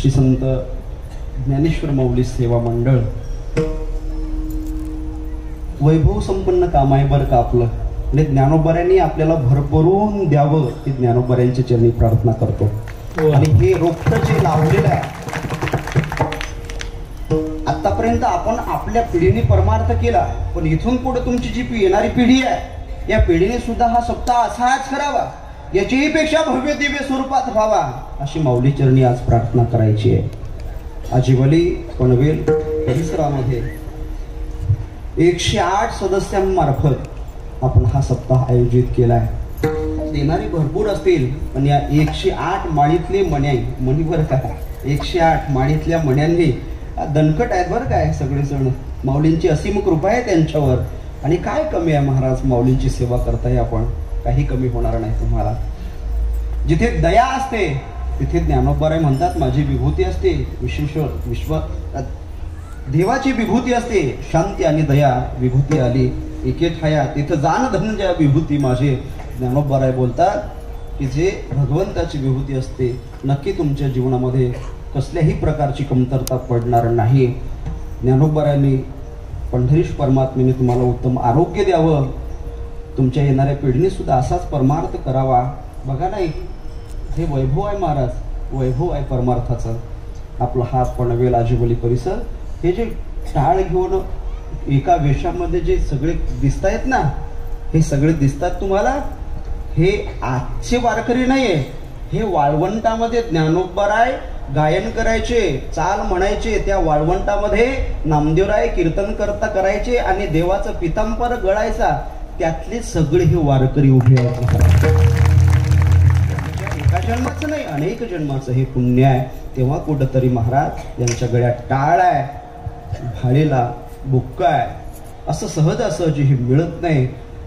श्री संत ज्ञानेश्वर माऊली सेवा मंडळ वैभव संपन्न काम आहे बरं का आपलं. आणि ज्ञानोबाऱ्यांनी आपल्याला भरभरून द्यावं ही ज्ञानोबाऱ्यांच्या चरणी प्रार्थना करतो. आणि हे रोपटं जे लावलेलं आहे आतापर्यंत आपण आपल्या पिढीने परमार्थ केला, पण इथून पुढे तुमची जी येणारी पिढी आहे या पिढीने सुद्धा हा सप्ताह असाच करावा, याचीही पेक्षा भव्य दिव्य स्वरूपात व्हावा अशी माऊली चरणी आज प्रार्थना करायची आहे. आजिवली पनवेल परिसरामध्ये 108 सदस्यांमार्फत आपण हा सप्ताह आयोजित केला आहे. देणारी भरपूर असतील, पण या 108 माळीतले मणीवर का 108 माळीतल्या मण्यांनी दणकट आहेत बरं काय सगळे जण. माऊलींची असीम कृपा आहे त्यांच्यावर. आणि काय कमी आहे महाराज, माऊलींची सेवा करताय आपण, काही कमी होणार नाही तुम्हाला. जिथे दया असते तिथे ज्ञानोबाराय म्हणतात माझी विभूती असते, विश्व देवाची विभूती असते, शांती आणि दया विभूती आली एके ठाया, तिथं जाण धनंजय विभूती माझे. ज्ञानोबाराय बोलतात की जे भगवंताची विभूती असते नक्की तुमच्या जीवनामध्ये कसल्याही प्रकारची कमतरता पडणार नाही. ज्ञानोबारायांनी पंढरीश परमात्म्याने तुम्हाला उत्तम आरोग्य द्यावं, तुमच्या येणाऱ्या पिढीने सुद्धा असाच परमार्थ करावा. बघा नाही, हे वैभव आहे महाराज, वैभव आहे परमार्थाचं. आपला हा पनवेल आजिवली परिसर, हे जे टाळ घेऊन एका वेशामध्ये जे सगळे दिसत आहेत ना, हे सगळे दिसतात तुम्हाला, हे आजचे वारकरी नाहीये. हे वाळवंटामध्ये ज्ञानोबाराय गायन करायचे, चाल म्हणायचे, त्या वाळवंटामध्ये नामदेवराय कीर्तन करता करायचे आणि देवाचं पितांबर गळायचा, त्यातले सगळे हे वारकरी उभे आहेत. एका जन्माचं नाही, अनेक जन्माचं हे पुण्य आहे. तेव्हा कुठंतरी महाराज यांच्या गळ्यात टाळ आहे, भाळेला बुक्का आहे, असं सहजासहजी हे मिळत नाही.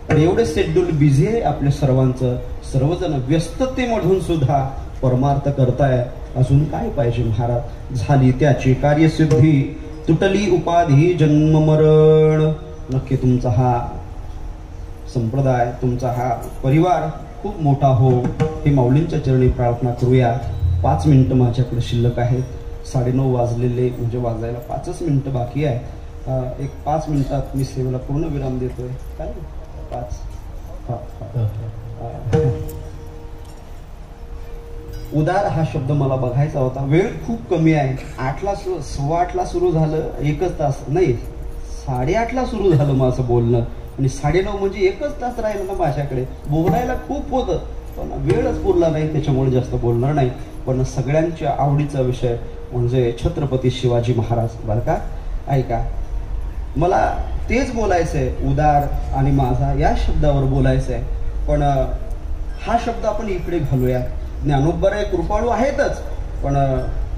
आणि एवढे शेड्यूल बिझी आहे आपल्या सर्वांचं, सर्वजण व्यस्ततेमधून सुद्धा परमार्थ करताय. अजून काय पाहिजे महाराज. झाली त्याची कार्यसिद्धी, तुटली उपाधी जन्म मरण. नक्की तुमचा हा संप्रदाय, तुमचा हा परिवार खूप मोठा हो, हे माऊलींच्या चरणी प्रार्थना करूया. 5 मिनिटं माझ्याकडे शिल्लक आहेत. 9:30 वाजलेले, म्हणजे वाजायला 5च मिनिटं बाकी आहे. एक 5 मिनिटात मी सेवेला पूर्ण विराम देतोय. काय 5 उदार हा शब्द मला बघायचा होता. वेळ खूप कमी आहे. 8ला 8:15ला सुरू झालं, 1च तास नाही 8:30ला सुरू झालं माझं बोलणं, आणि 9:30 म्हणजे 1च तास राहिलं ना माझ्याकडे. बोलायला खूप होतं पण वेळच पुरला नाही, त्याच्यामुळे जास्त बोलणार नाही. पण सगळ्यांच्या आवडीचा विषय म्हणजे छत्रपती शिवाजी महाराज. बरं का, ऐका, मला तेच बोलायचंय, उदार आणि माझा या शब्दावर बोलायचंय. पण हा शब्द आपण इकडे घालूया. ज्ञानोबाराय कृपाळू आहेतच, पण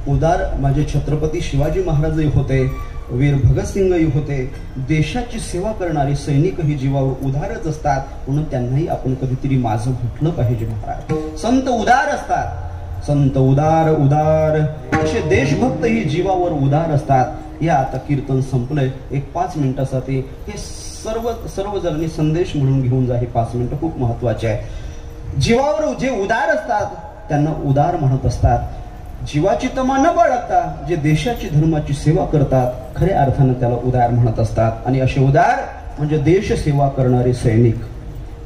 उदार माझे छत्रपती शिवाजी महाराजही होते, वीर भगतसिंगही होते. देशाची सेवा करणारे सैनिकही जीवावर उदारच असतात, म्हणून त्यांनाही आपण कधीतरी माझं म्हटलं पाहिजे महाराज. संत उदार असतात, संत उदार उदार, असे देशभक्तही जीवावर उदार असतात. या आता कीर्तन संपलंय, एक 5 मिनिटासाठी हे सर्वजणांनी संदेश म्हणून घेऊन जा. हे 5 मिनिटं खूप महत्वाचे आहे. जीवावर जे उदार असतात त्यांना उदार म्हणत असतात. जीवाची तमा न बाळगता जे देशाची धर्माची सेवा करतात खऱ्या अर्थानं त्याला उदार म्हणत असतात. आणि असे उदार म्हणजे देश सेवा करणारे सैनिक.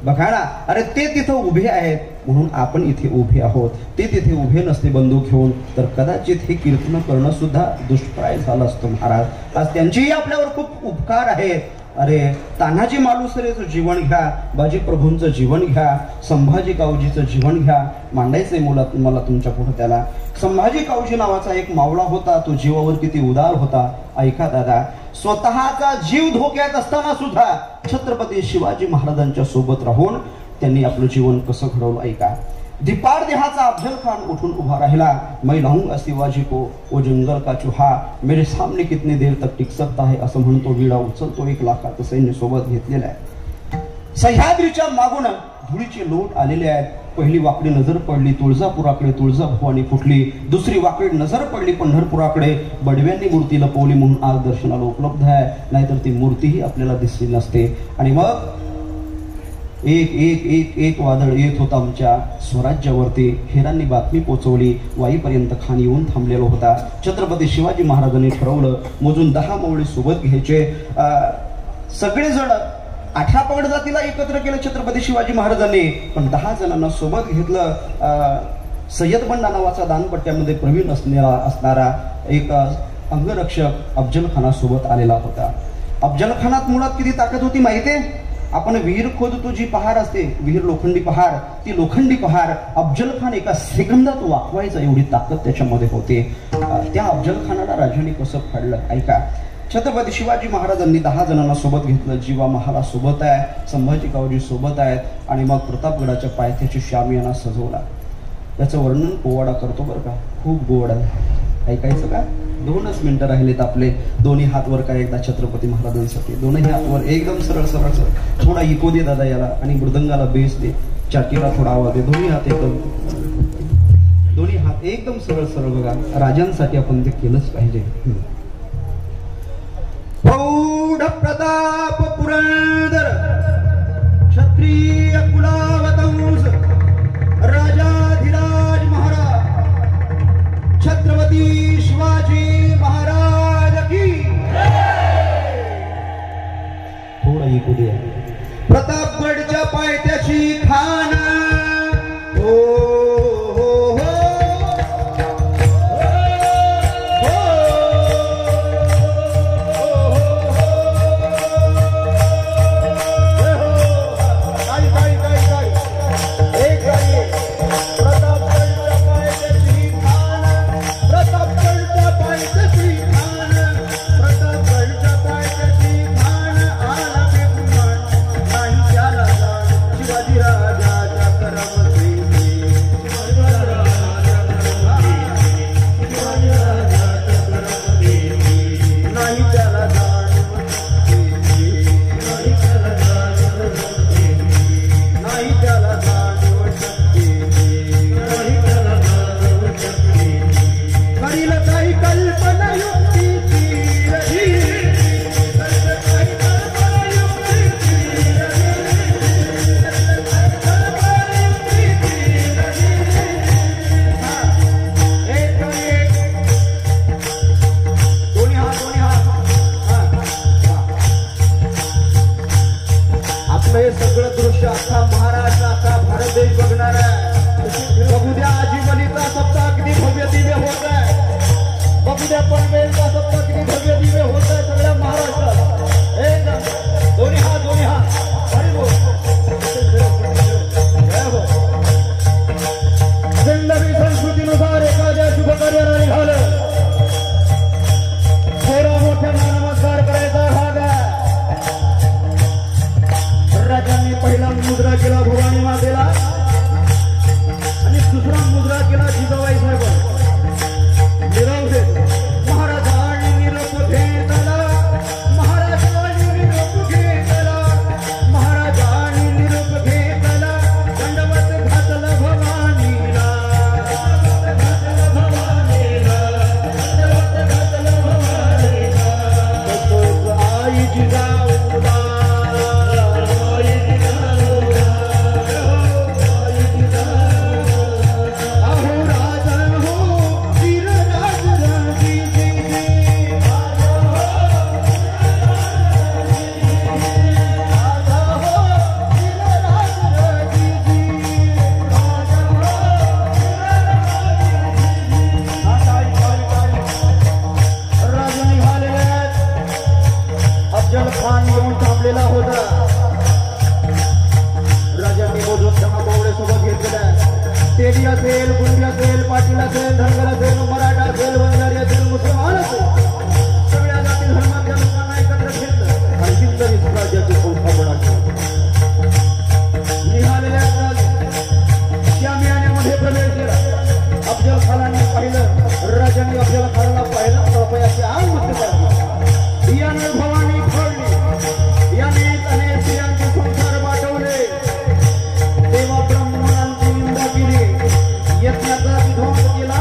बघा ना, अरे ते तिथं उभे आहेत म्हणून आपण इथे उभे आहोत. ते तिथे उभे नसते बंदूक घेऊन तर कदाचित हे कीर्तन करणं सुद्धा दुष्प्राय झालं असतं महाराज. आज त्यांचेही आपल्यावर खूप उपकार आहेत. अरे तान्हाजी मालुसरेचं जीवन घ्या, बाजी प्रभूंचं जीवन घ्या, संभाजी कावजीचं जीवन घ्या. मांडायचंय मला तुमच्या पुढे त्याला. संभाजी कावजी नावाचा एक मावळा होता, तो जीवावर किती उदार होता. ऐका दादा, स्वतःचा जीव धोक्यात असताना सुद्धा छत्रपती शिवाजी महाराजांच्या सोबत राहून त्यांनी आपलं जीवन कसं घडवलं. ऐका, दीपार देहाचा अफजल खान उठून उभा राहिला. मैं लाऊंगा शिवाजी को वो जंगल का चूहा, मेरे सामने कितने देर तक टिक सकता है, असं म्हणतो. विडा उचलतो. 1 लाखाचं सैन्य सोबत घेतलेलं आहे. सह्याद्रीच्या मागून धुळीचे लोट आलेले आहेत. पहिली वाकडी नजर पडली तुळजापुराकडे, तुळजाभवानी फुटली. दुसरी वाकडी नजर पडली पंढरपुराकडे, बडव्यांनी मूर्ती लपवली म्हणून आज दर्शनाला उपलब्ध आहे, नाहीतर ती मूर्तीही आपल्याला दिसली नसते. आणि मग एक एक एक एक वादळ येत होता आमच्या स्वराज्यावरती. हेरांनी बातमी पोचवली. वाईपर्यंत खान येऊन थांबलेला होता. छत्रपती शिवाजी महाराजांनी ठरवलं मोजून 10 मावळे सोबत घ्यायचे. सगळेजण 18 पगड जातीला एकत्र केलं छत्रपती शिवाजी महाराजांनी, पण 10 जणांना सोबत घेतलं. सय्यद बंडा नावाचा दानपट्ट्यामध्ये प्रवीण असणारा एक अंगरक्षक अफजल खानासोबत आलेला होता. अफजल खानात मुळात किती ताकद होती माहितीये? आपण विहीर खोदतो जी पहार असते, विहीर लोखंडी पहार, ती लोखंडी पहार अफजल खान एका सेकंदात वाकवायचा एवढी ताकद त्याच्यामध्ये होती. त्या अफजल खानाला राजाने कसं फाडलं ऐका. छत्रपती शिवाजी महाराजांनी 10 जणांना सोबत घेतलं. जीवा महाला सोबत आहे, संभाजी गावजी सोबत आहेत आणि मग प्रतापगडाच्या पायथ्याची शामियाना सजवला. त्याचं वर्णन पोवाडा करतो बरं का, खूप गोड आहे. ऐकायचं का? 2च मिनिटं राहिलेत आपले. दोन्ही हात वर का एकदा छत्रपती महाराजांसाठी. दोन्ही हात वर एकदम सरळ सरळ सरळ. थोडा इको दे दादा याला आणि मृदंगाला बेस दे, चाटीला थोडा आवाज दे. दोन्ही हात एकदम, दोन्ही हात एकदम सरळ सरळ. बघा राजांसाठी आपण ते केलंच पाहिजे. प्रौढ प्रताप पुरंदर क्षत्रिय कुलावतंस राजाधिराज महाराज छत्रपती शिवाजी महाराज की. थोडा इको दे. प्रतापगडच्या पायथ्याची खान हो
यज्ञाचा विध्वंस केला.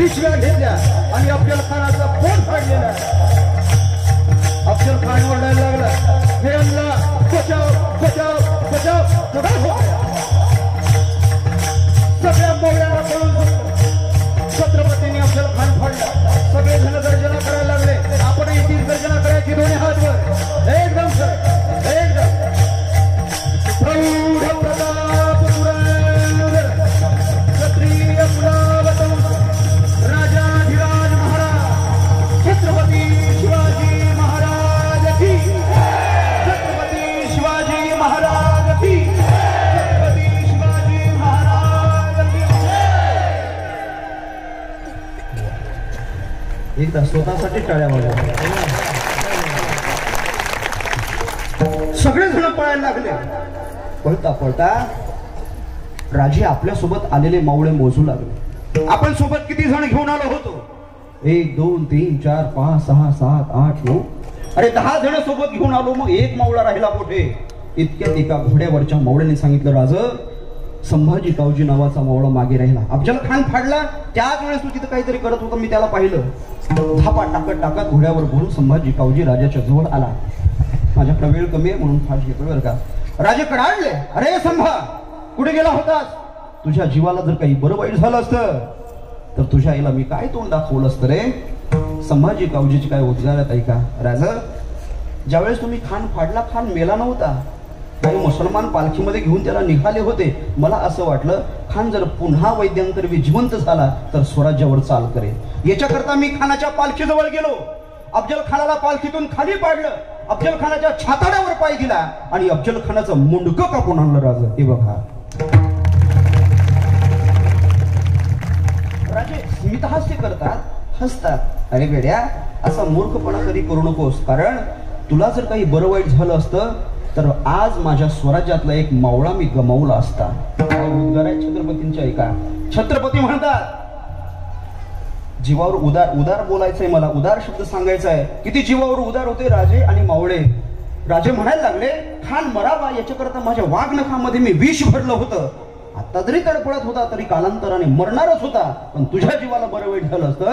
पिशव्या घेतल्या आणि अफजल खानाचा पोट फाडलेला अफजल खान ओरडायला लागला, हे अल्लाह बचाव बचाव बचाव. सगळ्या मोगऱ्याला पळून छत्रपतींनी अफजल खान फाडला. सगळे जण गर्जना करायला लागले. आपण येथील गर्जना करायची दोन्ही हात वर एकदम सर एकदम प्रौढ प्रताप पुरंदर क्षत्रिय कुलावतंस राजाधिराज महाराज छत्रपती शिवाजी महाराज की, छत्रपती शिवाजी महाराज की, छत्रपती शिवाजी महाराज की. एकदा स्वतःसाठी टाळ्या वाजवा. सगळेजण पळायला लागले. पळता पळता राजे आपल्या सोबत आलेले मावळे मोजू लागले. आपण सोबत किती जण घेऊन आलो होतो? 1 2 3 4 5 6 7 8 9. अरे 10 जण सोबत घेऊन आलो. मग एक मावळा राहिला कुठे? इतक्यात एका घोड्यावरच्या मावळ्याने सांगितलं, राज संभाजी कावजी नावाचा मावळा मागे राहिला. अफजल खान फाडला त्याच वेळेस तू तिथं काहीतरी करत होता, मी त्याला पाहिलं. धापा टाकत टाकत घोड्यावर भरून संभाजी कावजी राजाच्या जवळ आला. माझ्याकडे वेळ कमी आहे म्हणून फास्ट घेतो बरं का. राजे कडाळले, अरे संभा कुठे गेला होतास? तुझ्या जीवाला जर काही बरं वाईट झालं असतं तर तुझ्या आईला मी काय तोंड दाखवलं असतं रे. संभाजी कावजीची काय उद्गार आहेत ऐका. राजा ज्यावेळेस तुम्ही खान फाडला, खान मेला नव्हता. काही मुसलमान पालखीमध्ये घेऊन त्याला निघाले होते. मला असं वाटलं खान जर पुन्हा वैद्यांतर्वी जिवंत झाला तर स्वराज्यावर चाल करेल. याच्याकरता मी खानाच्या पालखीजवळ गेलो. अफजल खानाला पालखीतून खाली पाडलं. अफजल खानाच्या छाताड्यावर पाय दिला आणि अफजल खानाचं मुंडकं कापून आणलं. राजा हे बघा. राजे स्मितहास्य करतात, हसतात. अरे बेड्या असा मूर्खपणा कधी करू नकोस, कारण तुला जर काही बरं वाईट झालं असतं तर आज माझ्या स्वराज्यातला एक मावळा मी गमावला असता. उद्गार आहे छत्रपतींच्या ऐका. छत्रपती म्हणतात जीवावर उदार उदार बोलायचंय, मला उदार शब्द सांगायचा आहे. किती जीवावर उदार होते राजे आणि मावळे. राजे म्हणायला लागले, खान मरावा याच्याकरता माझ्या वाघनखामध्ये मी विष भरलं होतं. आता जरी तडफडत होता तरी कालांतराने मरणारच होता. पण तुझ्या जीवाला बरं वाईट झालं असतं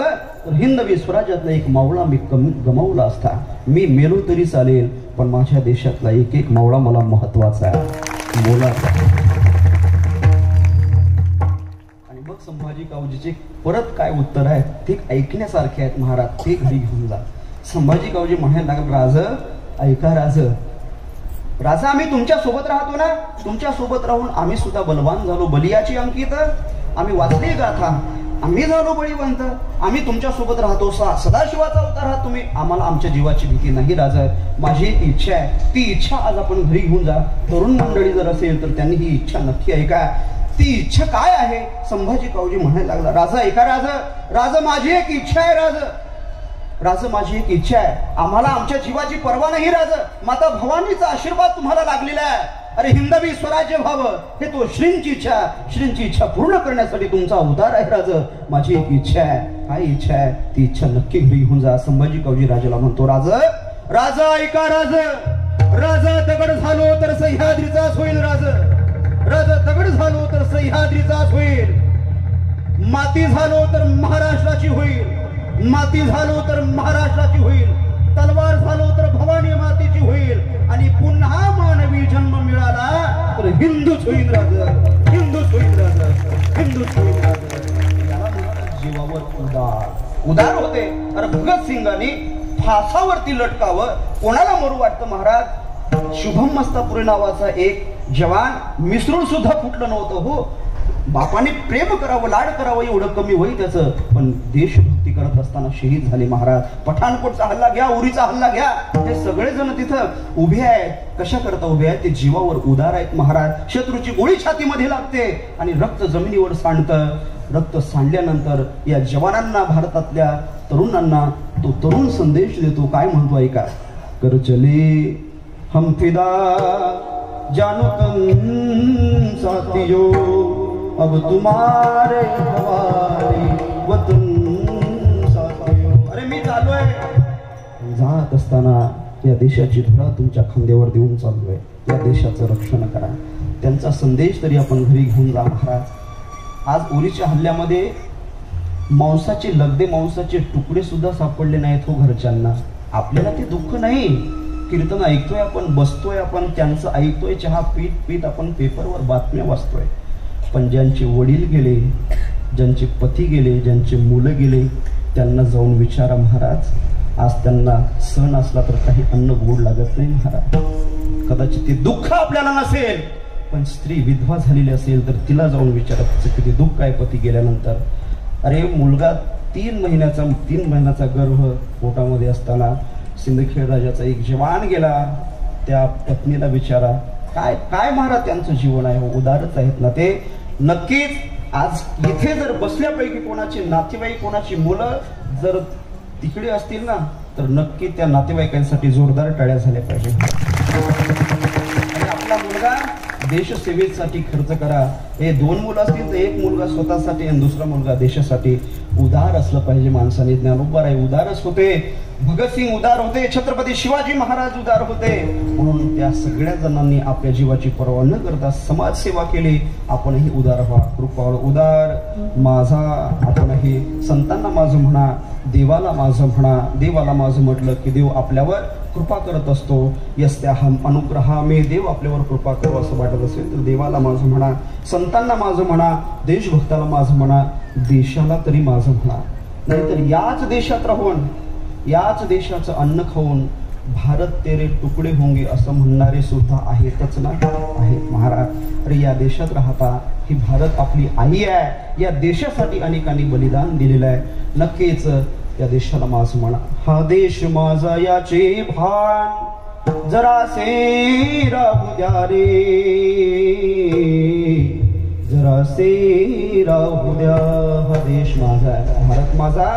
तर हिंदवी स्वराज्यातला एक मावळा मी गमावला असता. मी मेलो तरी चालेल, पण माझ्या देशातला एक एक मावळा मला महत्वाचा आहे, मोलाचा. आणि मग संभाजी कावजीचे परत काय उत्तर आहे ते ऐकण्यासारखे आहेत महाराज. ते घरी घेऊन जा. संभाजी कावजी म्हणायला लागले, राज ऐका राज. राजा आम्ही तुमच्या सोबत राहतो ना. तुमच्या सोबत राहून आम्ही सुद्धा बलवान झालो. बलियाची अंकित आम्ही वाचली गाथा. आम्ही झालो बळीवंत. आम्ही तुमच्या सोबत राहतो. सदाशिवाचा अवतार आहात तुम्ही. आम्हाला आमच्या जीवाची भीती नाही राजा. माझी एक इच्छा आहे. ती इच्छा आज आपण घरी घेऊन जा. तरुण मंडळी जर असेल तर त्यांनी ही इच्छा नक्की ऐका. ती इच्छा काय आहे? संभाजी कावजी म्हणायला लागला, राजा ऐका राज. राजा माझी एक इच्छा आहे राज. राज माझी एक इच्छा आहे. आम्हाला आमच्या जीवाची पर्वा नाही राज. माता भवानीचा आशीर्वाद तुम्हाला लागलेला आहे. अरे हिंदवी स्वराज्य व्हावं हे तो श्रींची इच्छा. श्रींची इच्छा पूर्ण करण्यासाठी तुमचा अवतार आहे राज. माझी एक इच्छा आहे. काय इच्छा आहे? ती इच्छा नक्की घरी घेऊन जा. संभाजी कावजी राजाला म्हणतो, राज राजा ऐका राज. राजा दगड झालो तर सह्याद्रीचाच होईल राज. राजा दगड झालो तर सह्याद्रीचाच होईल. माती झालो तर महाराष्ट्राची होईल. माती झालो तर महाराष्ट्राची होईल. तलवार झालो तर भवानी मातेची होईल. आणि पुन्हा मानवी जन्म मिळाला तर हिंदूच होईल राज. हिंदूच होईल राज. हिंदूच होईल राज. याला म्हणतात जीवावर उदार. उदार होते. अरे भगतसिंगांनी फासावरती लटकावं. कोणाला मरू वाटतं महाराज? शुभम मस्तापुरे नावाचा एक जवान मिसळून सुद्धा फुटलं नव्हतं. हो बापाने प्रेम करावं, लाड करावं एवढं कमी होईल त्याचं. पण देशभक्ती करत असताना शहीद झाले महाराज. पठाणकोटचा हल्ला घ्या, उरीचा हल्ला घ्या. हे सगळेजण तिथं उभे आहेत. कशा करता उभे आहेत? ते जीवावर उदार आहेत महाराज. शत्रूची गोळी छातीमध्ये लागते आणि रक्त जमिनीवर सांडतं. रक्त सांडल्यानंतर या जवानांना, भारतातल्या तरुणांना तो तरुण संदेश देतो. काय म्हणतो ऐका. कर चले हम फिदा जानो तुम साथियो, अब तुम्हारे हवाले वतन साथियो. अरे मी चाललोय. जात असताना या देशाची धुरा तुमच्या खांद्यावर देऊन चाललोय. या देशाचं रक्षण करा. त्यांचा संदेश तरी आपण घरी घेऊन जा महाराज. आज उरीच्या हल्ल्यामध्ये मांसाचे लगदे, मांसाचे तुकडे सुद्धा सापडले नाहीत हो घरच्यांना. आपल्याला ते दुःख नाही. कीर्तन ऐकतोय आपण, बसतोय आपण, त्यांचं ऐकतोय, चहा पीत पीत आपण पेपरवर बातम्या वाचतोय. पण ज्यांचे वडील गेले, ज्यांचे पती गेले, ज्यांचे मुलं गेले, त्यांना जाऊन विचारा महाराज. आज त्यांना सण असला तर काही अन्न गोड लागत नाही महाराज. कदाचित ते दुःख आपल्याला नसेल, पण स्त्री विधवा झालेली असेल तर तिला जाऊन विचारा तिचं किती दुःख आहे पती गेल्यानंतर. अरे मुलगा 3 महिन्याचा गर्भ पोटामध्ये असताना सिंदखेड राजाचा एक जवान गेला, त्या पत्नीला विचारा. काय काय महाराज त्यांचं जीवन आहे, उदारच आहेत ना ते. नक्कीच आज इथे जर बसल्यापैकी कोणाची नातेवाईक, कोणाची मुलं जर तिकडे असतील ना, तर नक्की त्या नातेवाईकांसाठी जोरदार टाळ्या झाल्या पाहिजे. आणि आपला मुलगा देशसेवेसाठी खर्च करा. हे 2 मुलं असतील तर एक मुलगा स्वतःसाठी आणि दुसरा मुलगा देशासाठी. उदार असलं पाहिजे माणसाने. ज्ञानोबा राय उदारच होते, भगतसिंग उदार होते, छत्रपती शिवाजी महाराज उदार होते. म्हणून त्या सगळ्या जणांनी आपल्या जीवाची पर्वा न करता समाजसेवा केली. आपणही उदार व्हा. कृपा उदार माझा आपणही. संतांना माझं म्हणा, देवाला माझं म्हणा. देवाला माझं म्हटलं की देव आपल्यावर कृपा करत असतो. यस्त्या हम अनुग्रहा मे, देव आपल्यावर कृपा करू असं वाटत असेल तर देवाला माझं म्हणा, संतांना माझं म्हणा, देशभक्ताला माझं म्हणा, देशाला तरी माझं म्हणा. नाहीतर याच देशात राहून, याच देशाचं अन्न खाऊन भारत तेरे तुकडे होंगे असं म्हणणारे सुद्धा आहेतच ना, आहेत महाराज. अरे या देशात राहता, ही भारत आपली आई आहे. या देशासाठी अनेकांनी बलिदान दिलेलं आहे. नक्कीच या देशाला माझं म्हणा. हा देश माझा याचे भान जरासे राहू द्या रे, जरासे राहू द्या. हा देश माझा आहे, भारत माझा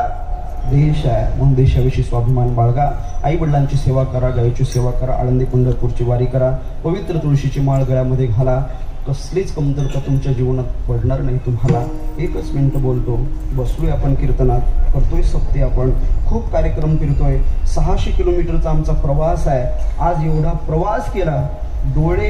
देश आहे. म्हणून देशाविषयी स्वाभिमान बाळगा. आई वडिलांची सेवा करा, गायीची सेवा करा, आळंदी पंढरपूरची वारी करा, पवित्र तुळशीची माळ गळ्यामध्ये घाला. कसलीच कमतरता तुमच्या जीवनात पडणार नाही तुम्हाला. 1 मिनिट बोलतो. बसलोय आपण कीर्तनात, करतोय सप्ते, आपण खूप कार्यक्रम फिरतोय. 600 किलोमीटरचा आमचा प्रवास आहे. आज एवढा प्रवास केला, डोळे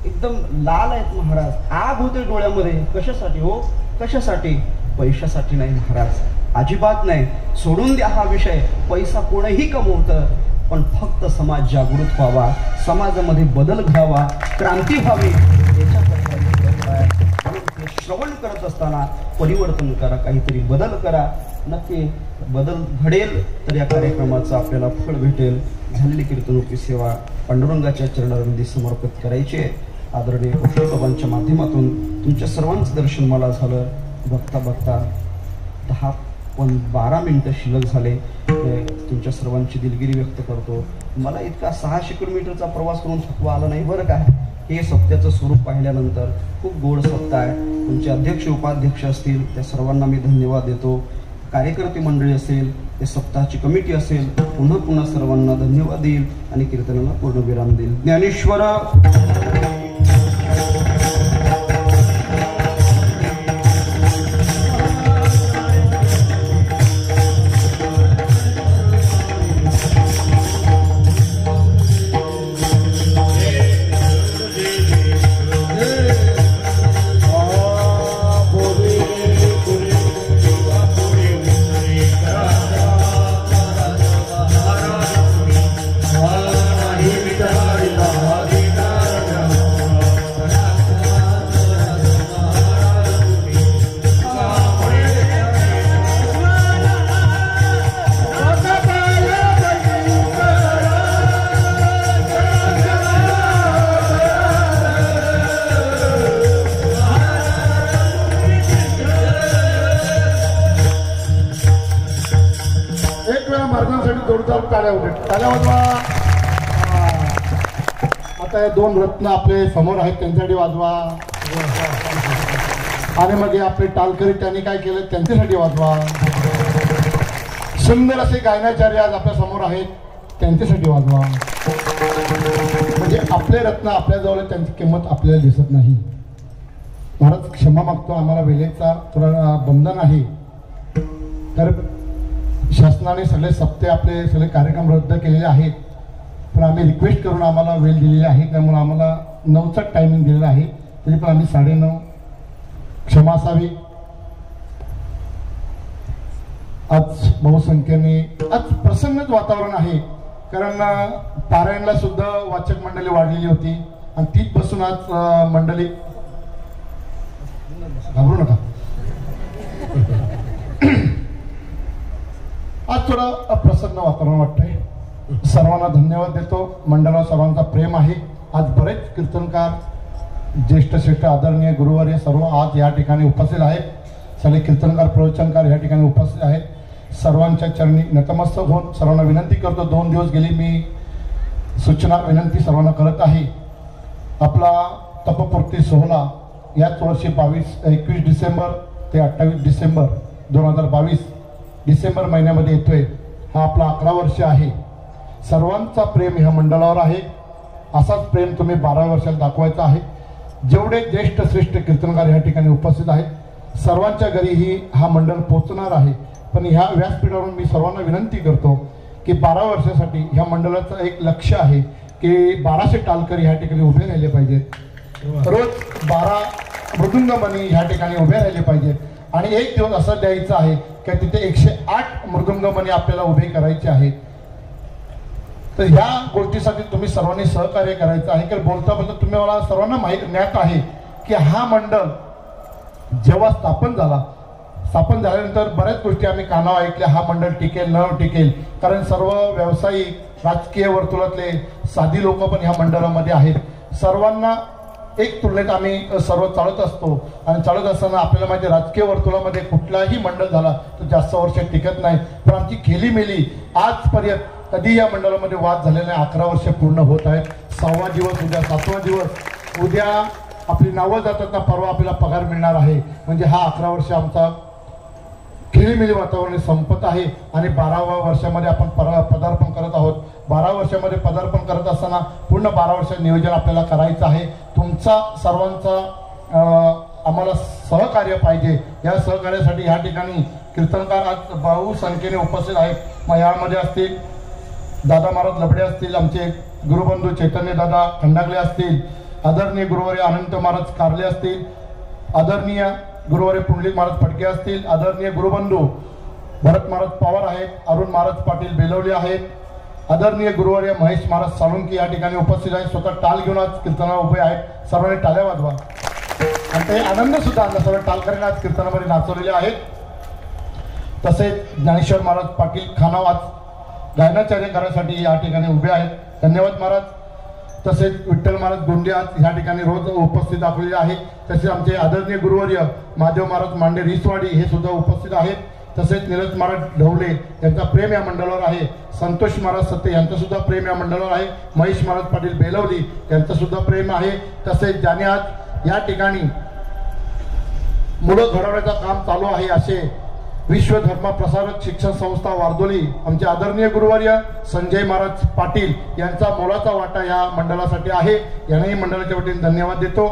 एकदम लाल आहेत महाराज. आग होते डोळ्यामध्ये. कशासाठी हो, कशासाठी? पैशासाठी नाही महाराज, अजिबात नाही. सोडून द्या हा विषय. पैसा कोणीही कमवतं, पण फक्त समाज जागृत व्हावा, समाजामध्ये बदल घडावा, क्रांती व्हावी, श्रवण करत असताना परिवर्तन करा, काहीतरी बदल करा. नक्की बदल घडेल तर या कार्यक्रमाचं आपल्याला फळ भेटेल. झालेली कीर्तनुकी सेवा पांडुरंगाच्या चरणारविंदी समर्पित करायची आहे. आदरणीय बाबांच्या माध्यमातून तुमच्या सर्वांचं दर्शन मला झालं. बघता बघता 12 मिनिटं शिल्लक झाले. तुमच्या सर्वांची दिलगिरी व्यक्त करतो. मला इतका 600 किलोमीटरचा प्रवास करून थकवा आला नाही बरं काय. हे सप्त्याचं स्वरूप पाहिल्यानंतर खूप गोड सप्ताह आहे. तुमचे अध्यक्ष उपाध्यक्ष असतील त्या सर्वांना मी धन्यवाद देतो. कार्यकर्ते मंडळी असेल, ते सप्ताहाची कमिटी असेल, पुन्हा पुन्हा सर्वांना धन्यवाद देईल आणि कीर्तनाला पूर्णविराम देईल. ज्ञानेश्वर
आता 2 रत्न आपले समोर आहेत त्यांच्यासाठी वाजवा. आणि मग आपले टालकरी त्यांनी काय केलं त्यांच्यासाठी वाजवा. सुंदर असे गायनाचार्य आज आपल्या समोर आहेत त्यांच्यासाठी वाजवा. म्हणजे आपले रत्न आपल्याजवळ, त्यांची किंमत आपल्याला दिसत नाही. महाराज क्षमा मागतो, आम्हाला वेळेचा थोडा बंधन आहे. तर शासनाने सगळे सप्ते आपले सगळे कार्यक्रम रद्द केलेले आहेत. पण आम्ही रिक्वेस्ट करून आम्हाला वेळ दिलेली आहे, त्यामुळे आम्हाला 9चा टायमिंग दिलेला आहे. तरी पण आम्ही 9:30 क्षमा असावी. आज बहुसंख्येने आज प्रसन्नच वातावरण आहे, कारण पारायणला सुद्धा वाचक मंडळी वाढलेली होती आणि तीच बसून आज मंडळी घाबरू नका. आज थोडं अप्रसन्न वातावरण वाटतंय. सर्वांना धन्यवाद देतो. मंडळावर सर्वांचा प्रेम आहे. आज बरेच कीर्तनकार ज्येष्ठ श्रेष्ठ आदरणीय गुरुवर्य सर्व आज या ठिकाणी उपस्थित आहेत. सगळे कीर्तनकार प्रवचनकार या ठिकाणी उपस्थित आहेत. सर्वांच्या चरणी नतमस्तक होऊन सर्वांना विनंती करतो. 2 दिवस गेली मी सूचना विनंती सर्वांना करत आहे. आपला तपपूर्ती सोहळा याच वर्षी 21 डिसेंबर ते 28 डिसेंबर 2022 डिसेंबर महिन्यामध्ये येतोय. हा आपला 11 वर्ष आहे. सर्वांचा प्रेम ह्या मंडळावर आहे. असाच प्रेम तुम्ही 12 वर्षात दाखवायचा आहे. जेवढे ज्येष्ठ श्रेष्ठ कीर्तनकार या ठिकाणी उपस्थित आहेत सर्वांच्या घरीही हा मंडळ पोहोचणार आहे. पण ह्या व्यासपीठावरून मी सर्वांना विनंती करतो की 12 वर्षासाठी ह्या मंडळाचं एक लक्ष्य आहे की 1200 टालकरी ह्या ठिकाणी उभे राहिले पाहिजेत. रोज 12 मृदुंगमणी ह्या ठिकाणी उभे राहिले पाहिजेत आणि एक दिवस असं द्यायचं आहे की तिथे 108 मृदुंगमणी आपल्याला उभे करायचे आहेत. तर ह्या गोष्टीसाठी तुम्ही सर्वांनी सहकार्य करायचं आहे. कारण बोलता बोलता तुम्ही मला सर्वांना ज्ञात आहे की हा मंडळ जेव्हा स्थापन झाल्यानंतर बऱ्याच गोष्टी आम्ही कानावर ऐकल्या. हा मंडळ टिकेल न टिकेल, कारण सर्व व्यावसायिक राजकीय वर्तुळातले साधी लोक पण ह्या मंडळामध्ये आहेत. सर्वांना एक तुलनेत आम्ही सर्व चालत असतो आणि चालत असताना आपल्याला माहिती राजकीय वर्तुळामध्ये कुठलाही मंडळ झाला तर जास्त वर्ष टिकत नाही. पण आमची खेलीमेली आजपर्यंत कधी या मंडळामध्ये वाद झालेला नाही. 11 वर्ष पूर्ण होत आहेत. 6वा दिवस उद्या, 7वा दिवस उद्या आपली नावं जातात ना, परवा आपल्याला पगार मिळणार आहे. म्हणजे हा 11 वर्ष आमचा खेळीमेळी वातावरण संपत आहे आणि 12व्या वर्षामध्ये आपण पदार्पण करत आहोत. 12 वर्षामध्ये पदार्पण करत असताना पूर्ण 12 वर्षाचं नियोजन आपल्याला करायचं आहे. तुमचा सर्वांचा आम्हाला सहकार्य पाहिजे. या सहकार्यासाठी या ठिकाणी कीर्तनकार आज बहुसंख्येने उपस्थित आहेत. मग यामध्ये असतील दादा महाराज लबडे असतील, आमचे गुरुबंधू चैतन्य दादा खंडागले असतील, आदरणीय गुरुवारी अनंत महाराज कारले असतील, आदरणीय गुरुवारी पुंडलिक महाराज फडके असतील, आदरणीय गुरुबंधू भरत महाराज पवार आहेत, अरुण महाराज पाटील बेलवले आहेत, आदरणीय गुरुवारी महेश महाराज साळुंकी या ठिकाणी उपस्थित आहेत. स्वतः टाल घेऊन आज कीर्तनाला उभे आहेत. सर्वांनी टाळ्या वाजवा आणि ते आनंद सुद्धा आणला. सर्व टालकरीने आज कीर्तनामध्ये नाचवलेले आहेत. तसेच ज्ञानेश्वर महाराज पाटील खानाव आज गायनाचार्य करायसाठी या ठिकाणी उभे आहेत. धन्यवाद महाराज. तसेच विठ्ठल महाराज गोंडे आज ह्या ठिकाणी रोज उपस्थित दाखवलेले आहेत. तसेच आमचे आदरणीय गुरुवर्य महादेव महाराज मांडे रिसवाडी हे सुद्धा उपस्थित आहेत. तसेच नीरज महाराज ढवले यांचा प्रेम या मंडळावर आहे. संतोष महाराज सत्ते यांचं सुद्धा प्रेम या मंडळावर आहे. महेश महाराज पाटील बेलवली यांचं सुद्धा प्रेम आहे. तसेच ज्याने आज या ठिकाणी मुलं घडवण्याचं काम चालू आहे असे विश्व धर्म प्रसारक शिक्षण संस्था वारदोली आमचे आदरणीय गुरुवर्य संजय महाराज पाटील यांचा मोलाचा वाटा या मंडळासाठी आहे. यांनाही मंडळाच्या वतीने धन्यवाद देतो.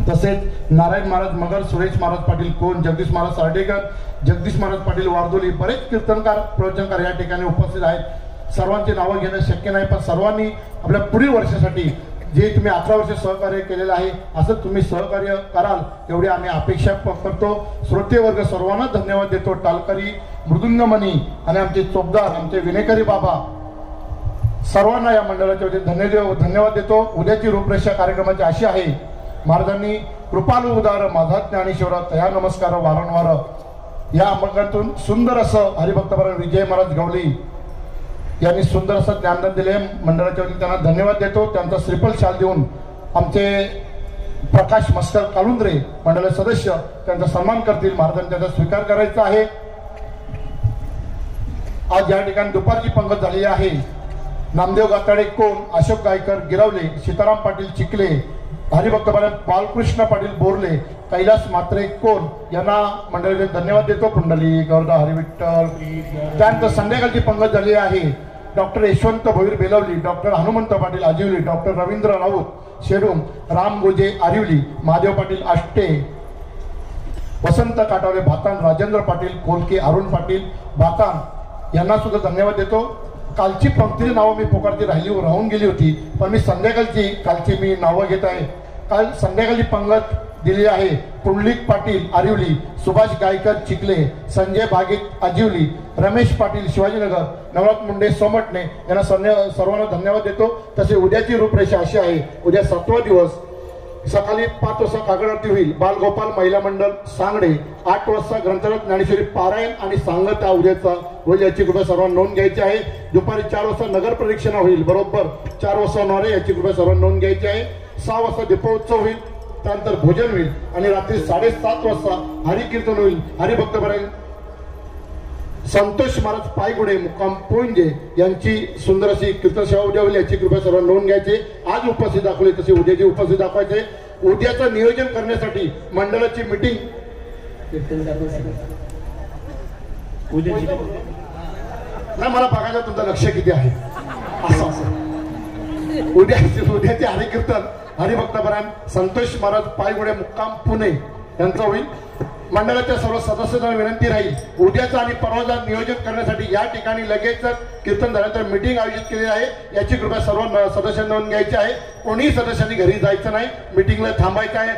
तसेच नारायण महाराज मगर, सुरेश महाराज पाटील कोण, जगदीश महाराज सार्डेकर, जगदीश महाराज पाटील वारदोली बरेच कीर्तनकार प्रवचनकार या ठिकाणी उपस्थित आहेत. सर्वांची नावं घेणं शक्य नाही, पण सर्वांनी आपल्या पुढील वर्षासाठी जे तुम्ही 11 वर्ष सहकार्य केलेलं आहे असं तुम्ही सहकार्य कराल एवढी आम्ही अपेक्षा करतो. श्रोते वर्ग सर्वांना धन्यवाद देतो. टालकरी, मृदुंगमणी आणि आमचे चोपदार, आमचे विनेकरी बाबा सर्वांना या मंडळाच्या वतीने धन्यवाद देतो. उद्याची रूपरेषा कार्यक्रमाची अशी आहे. महाराजांनी कृपालू उदार माझा ज्ञानेश्वर तया नमस्कार वारंवार या अंगातून सुंदर असं हरिभक्तपरायण विजय महाराज गवली यांनी सुंदर असं ज्ञानदान दिले. मंडळाच्या वतीने त्यांना धन्यवाद देतो. त्यांचा श्रीफल शाल देऊन आमचे प्रकाश मस्कर कालुंद्रे मंडळ सदस्य त्यांचा सन्मान करतील. महाराजांनी त्याचा स्वीकार करायचा आहे. आज या ठिकाणी दुपारची पंगत झालेली आहे. नामदेव गाताडे कोण, अशोक गायकर गिरवले, सीताराम पाटील चिखले, हरिभक्तपरायण बालकृष्ण पाटील बोरले, कैलास मात्रे कोण यांना मंडळाचे धन्यवाद देतो. पुंडली गौरदा हरिविठ्ठल. त्यानंतर संध्याकाळची पंगत झाली आहे. Doctor Yashwant Bhoir Belavali, doctor Hanumant Patil Ajivali, doctor Ravindra Raut Sherum, Ram Goje Arivali, Mahadev Patil Ashte, Vasant Katawale Bhatan, Rajendra Patil Kolke, Arun Patil Bhatan यांना सुद्धा धन्यवाद देतो. कालची पंक्तीची नावं मी पोकारती राहून गेली होती, पण मी संध्याकाळची कालची मी नावं घेत आहे. काल संध्याकाळची पंगत दिलेली आहे. पुंडलिक पाटील आरिवली, सुभाष गायकर चिखले, संजय भागित आजिवली, रमेश पाटील शिवाजीनगर, नवनाथ मुंडे सोमटणे यांना सर्वांना धन्यवाद देतो. तसे उद्याची रूपरेषा अशी आहे. उद्या 7वा दिवस सकाळी 5 वाजता काकड आरती होईल. बालगोपाल महिला मंडळ सांगडे. 8 वाजता ग्रंथरत्न ज्ञानेश्वरी पारायण आणि सांगता उद्याचा होईल याची कृपया सर्वांना नोंद घ्यायची आहे. दुपारी 4 वाजता नगर प्रदक्षिणा होईल. बरोबर 4 वाजता होणार आहे याची कृपया सर्वांना नोंद घ्यायची आहे. 6 वाजता दीपोत्सव होईल. त्यानंतर भोजन होईल आणि रात्री 7:30 वाजता हरिकीर्तन होईल. हरिभक्तपर्यंत संतोष महाराज पायगुडे मुक्काम पोंजे यांची सुंदर अशी कीर्तन सेवा उद्या होईल याची कृपया सर्वांना नोंद घ्यायची. आज उपस्थित दाखवली तसे उद्याची उपस्थित दाखवायचे. उद्याचं नियोजन करण्यासाठी मंडळाची मीटिंग नाही मला बघायचं तुमचं लक्ष किती आहे. असं उद्याचे हरिकीर्तन हरिभक्तपर्यंत संतोष महाराज पायगुडे मुक्काम पुणे यांचं होईल. मंडळाच्या सर्व सदस्यांना विनंती राहील उद्याचं आणि परवाचं नियोजन करण्यासाठी या ठिकाणी लगेचच कीर्तन झाल्यानंतर मीटिंग आयोजित केलेली आहे याची कृपया सर्व सदस्यांना नोंद घ्यायची आहे. कोणीही सदस्यांनी घरी जायचं नाही, मीटिंगला थांबायचं आहे.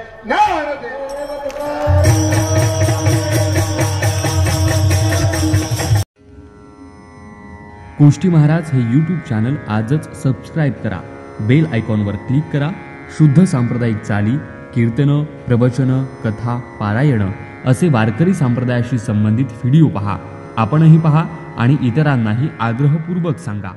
कोष्टी महाराज हे यूट्यूब चॅनल आजच सबस्क्राईब करा. बेल आयकॉनवर क्लिक करा. शुद्ध सांप्रदायिक चाली, कीर्तनं, प्रवचनं, कथा, पारायणं असे वारकरी संप्रदायाशी संबंधित व्हिडिओ पहा. आपणही पहा आणि इतरांनाही आग्रहपूर्वक सांगा.